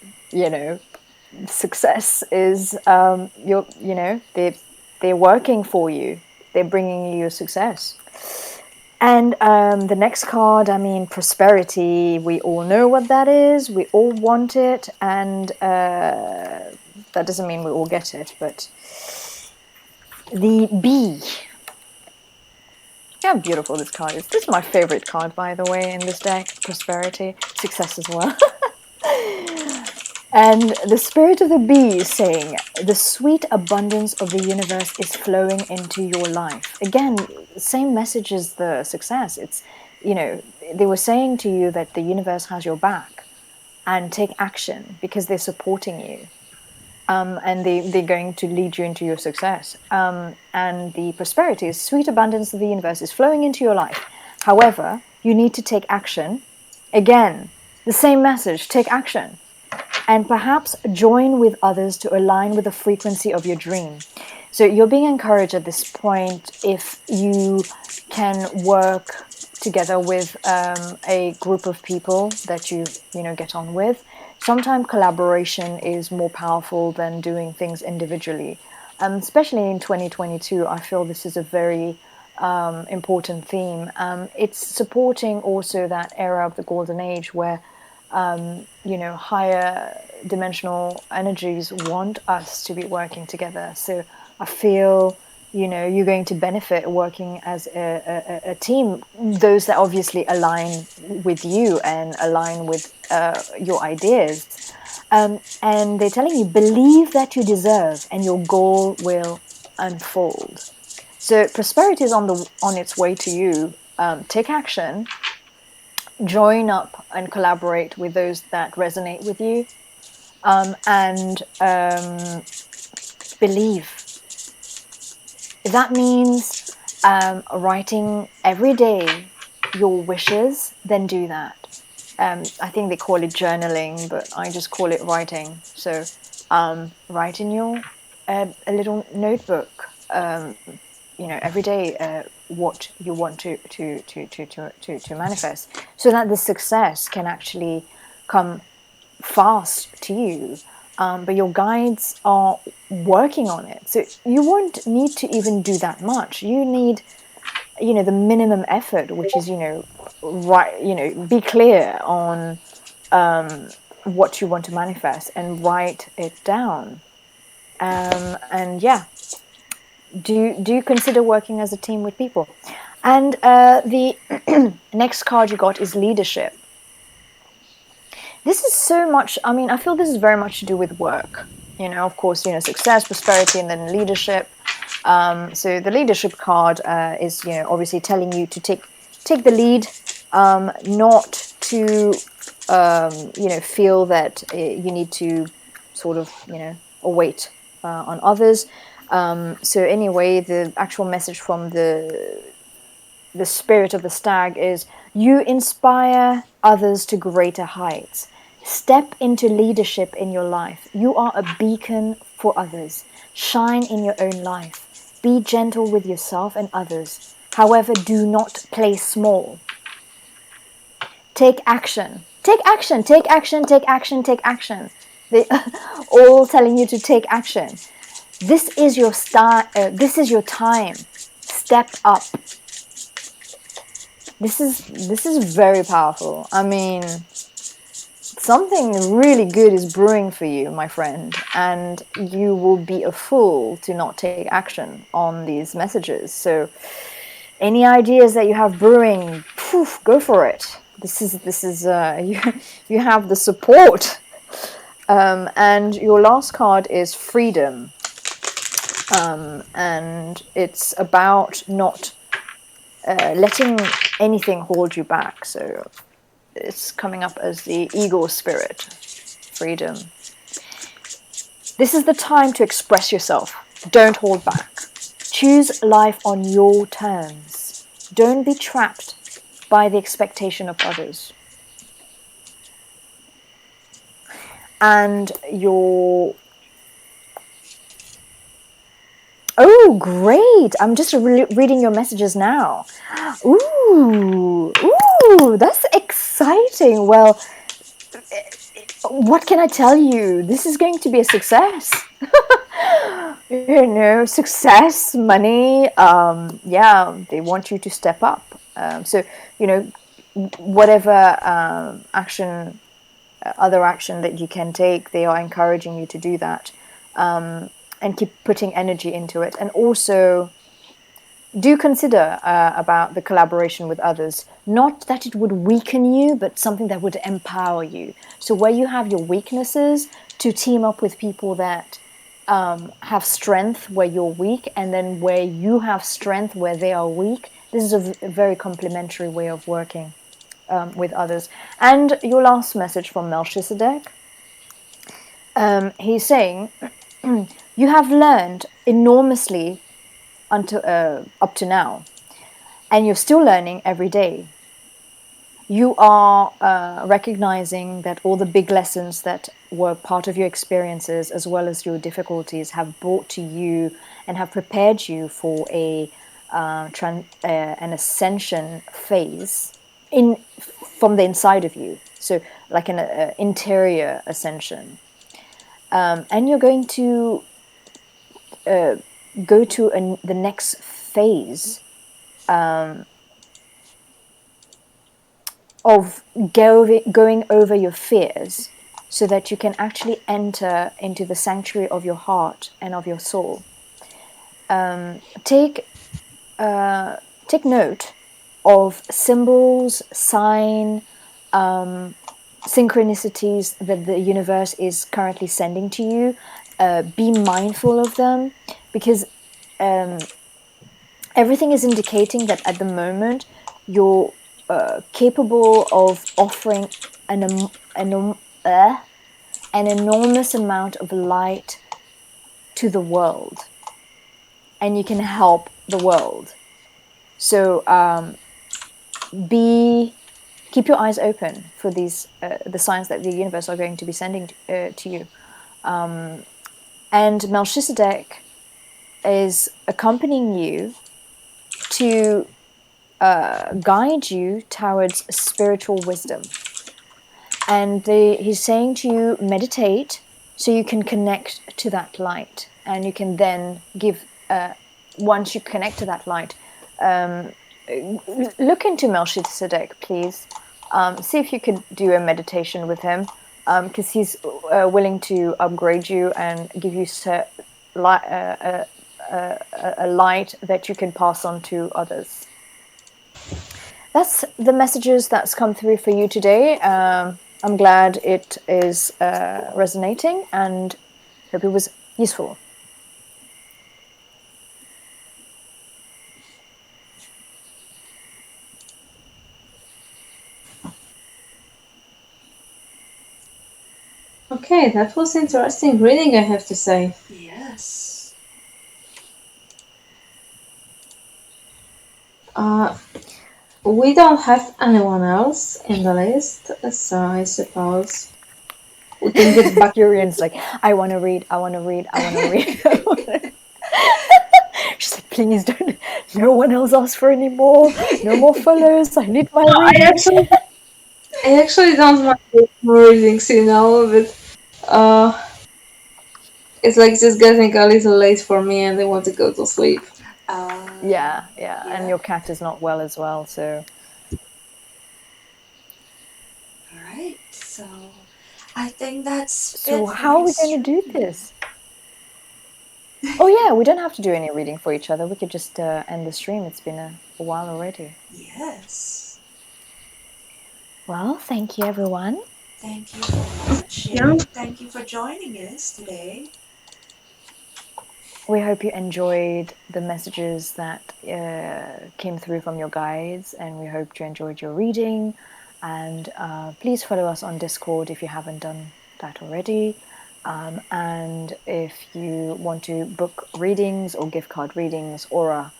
success is, they're working for you. They're bringing you your success. And the next card, I mean, prosperity. We all know what that is. We all want it. And that doesn't mean we all get it, but the bee. How beautiful this card is. This is my favorite card, by the way, in this deck. Prosperity, success as well. And the spirit of the bee is saying, the sweet abundance of the universe is flowing into your life. Again, same message as the success. It's, they were saying to you that the universe has your back and take action because they're supporting you. And they're going to lead you into your success. And the prosperity is sweet abundance of the universe is flowing into your life. However, you need to take action. Again, the same message, take action. And perhaps join with others to align with the frequency of your dream. So you're being encouraged at this point if you can work together with a group of people that you get on with. Sometimes collaboration is more powerful than doing things individually. Especially in 2022, I feel this is a very important theme. It's supporting also that era of the golden age where higher dimensional energies want us to be working together. So I feel, you're going to benefit working as a team. Those that obviously align with you and align with your ideas. And they're telling you, believe that you deserve and your goal will unfold. So prosperity is on its way to you. Take action. Join up and collaborate with those that resonate with you, and believe. If that means writing every day your wishes, then do that. I think they call it journaling, but I just call it writing. So write in your a little notebook, every day what you want to manifest, so that the success can actually come fast to you. But your guides are working on it, so you won't need to even do that much. You need, the minimum effort, which is, be clear on what you want to manifest and write it down. And yeah, do you consider working as a team with people? And the next card you got is leadership. This is so much, I feel this is very much to do with work. Of course, success, prosperity, and then leadership. So the leadership card is, obviously telling you to take the lead, not to feel that you need to sort of, await on others. So anyway, the actual message from the spirit of the stag is: you inspire others to greater heights. Step into leadership in your life. You are a beacon for others. Shine in your own life. Be gentle with yourself and others. However, do not play small. Take action. Take action. Take action. Take action. Take action. They all telling you to take action. This is your this is your time. Step up. This is very powerful. I mean, something really good is brewing for you, my friend, and you will be a fool to not take action on these messages. So any ideas that you have brewing, go for it. This is you have the support. And your last card is freedom, and it's about not letting anything hold you back. So it's coming up as the eagle spirit, freedom. This is the time to express yourself. Don't hold back. Choose life on your terms. Don't be trapped by the expectation of others. And your... Oh, great. I'm just reading your messages now. Ooh, that's exciting. Well, what can I tell you? This is going to be a success. Success, money. Yeah, they want you to step up. So, whatever other action that you can take, they are encouraging you to do that, and keep putting energy into it. And also, do consider about the collaboration with others. Not that it would weaken you, but something that would empower you. So where you have your weaknesses, to team up with people that have strength where you're weak, and then where you have strength where they are weak. This is a very complementary way of working with others. And your last message from Melchizedek, he's saying, you have learned enormously up to now, and you're still learning every day. You are recognizing that all the big lessons that were part of your experiences, as well as your difficulties, have brought to you and have prepared you for an ascension phase from the inside of you. So like an interior ascension. And you're going to go to the next phase of going over your fears, so that you can actually enter into the sanctuary of your heart and of your soul. Take note of symbols, synchronicities that the universe is currently sending to you. Be mindful of them, because everything is indicating that at the moment you're capable of offering an enormous amount of light to the world, and you can help the world. So keep your eyes open for these the signs that the universe are going to be sending to you. And Melchizedek is accompanying you to guide you towards spiritual wisdom. And he's saying to you, meditate so you can connect to that light. And you can then give, once you connect to that light, look into Melchizedek, please. See if you could do a meditation with him, because he's willing to upgrade you and give you a light that you can pass on to others. That's the messages that's come through for you today. I'm glad it is resonating, and hope it was useful. Okay, that was interesting reading, I have to say. Yes. We don't have anyone else in the list, so I suppose we can get back. Urion's like, I want to read, I want to read, I want to read. She's like, please don't. No one else asks for any more. No more follows. I need my reading. I actually don't mind readings, but it's like just getting a little late for me, and I want to go to sleep. Yeah. Yeah. And your cat is not well as well, so. All right. So I think that's So it for how are we going to do stream. this? Oh yeah, we don't have to do any reading for each other. We could just end the stream. It's been a while already. Yes. Well, thank you, everyone. Thank you for watching. Thank you for joining us today. We hope you enjoyed the messages that came through from your guides, and we hope you enjoyed your reading. And please follow us on Discord if you haven't done that already. And if you want to book readings or gift card readings, aura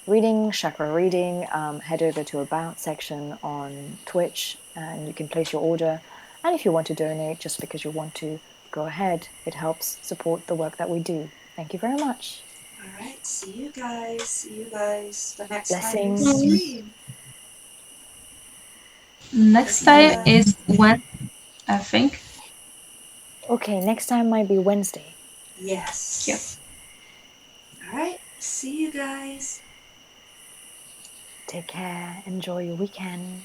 reading, chakra reading, head over to About section on Twitch and you can place your order. And if you want to donate just because you want to, go ahead. It helps support the work that we do. Thank you very much. All right. See you guys. See you guys the next time we Blessings. stream. Next time Bye. is when, I think. Okay, next time might be Wednesday. Yes. All right. See you guys. Take care. Enjoy your weekend.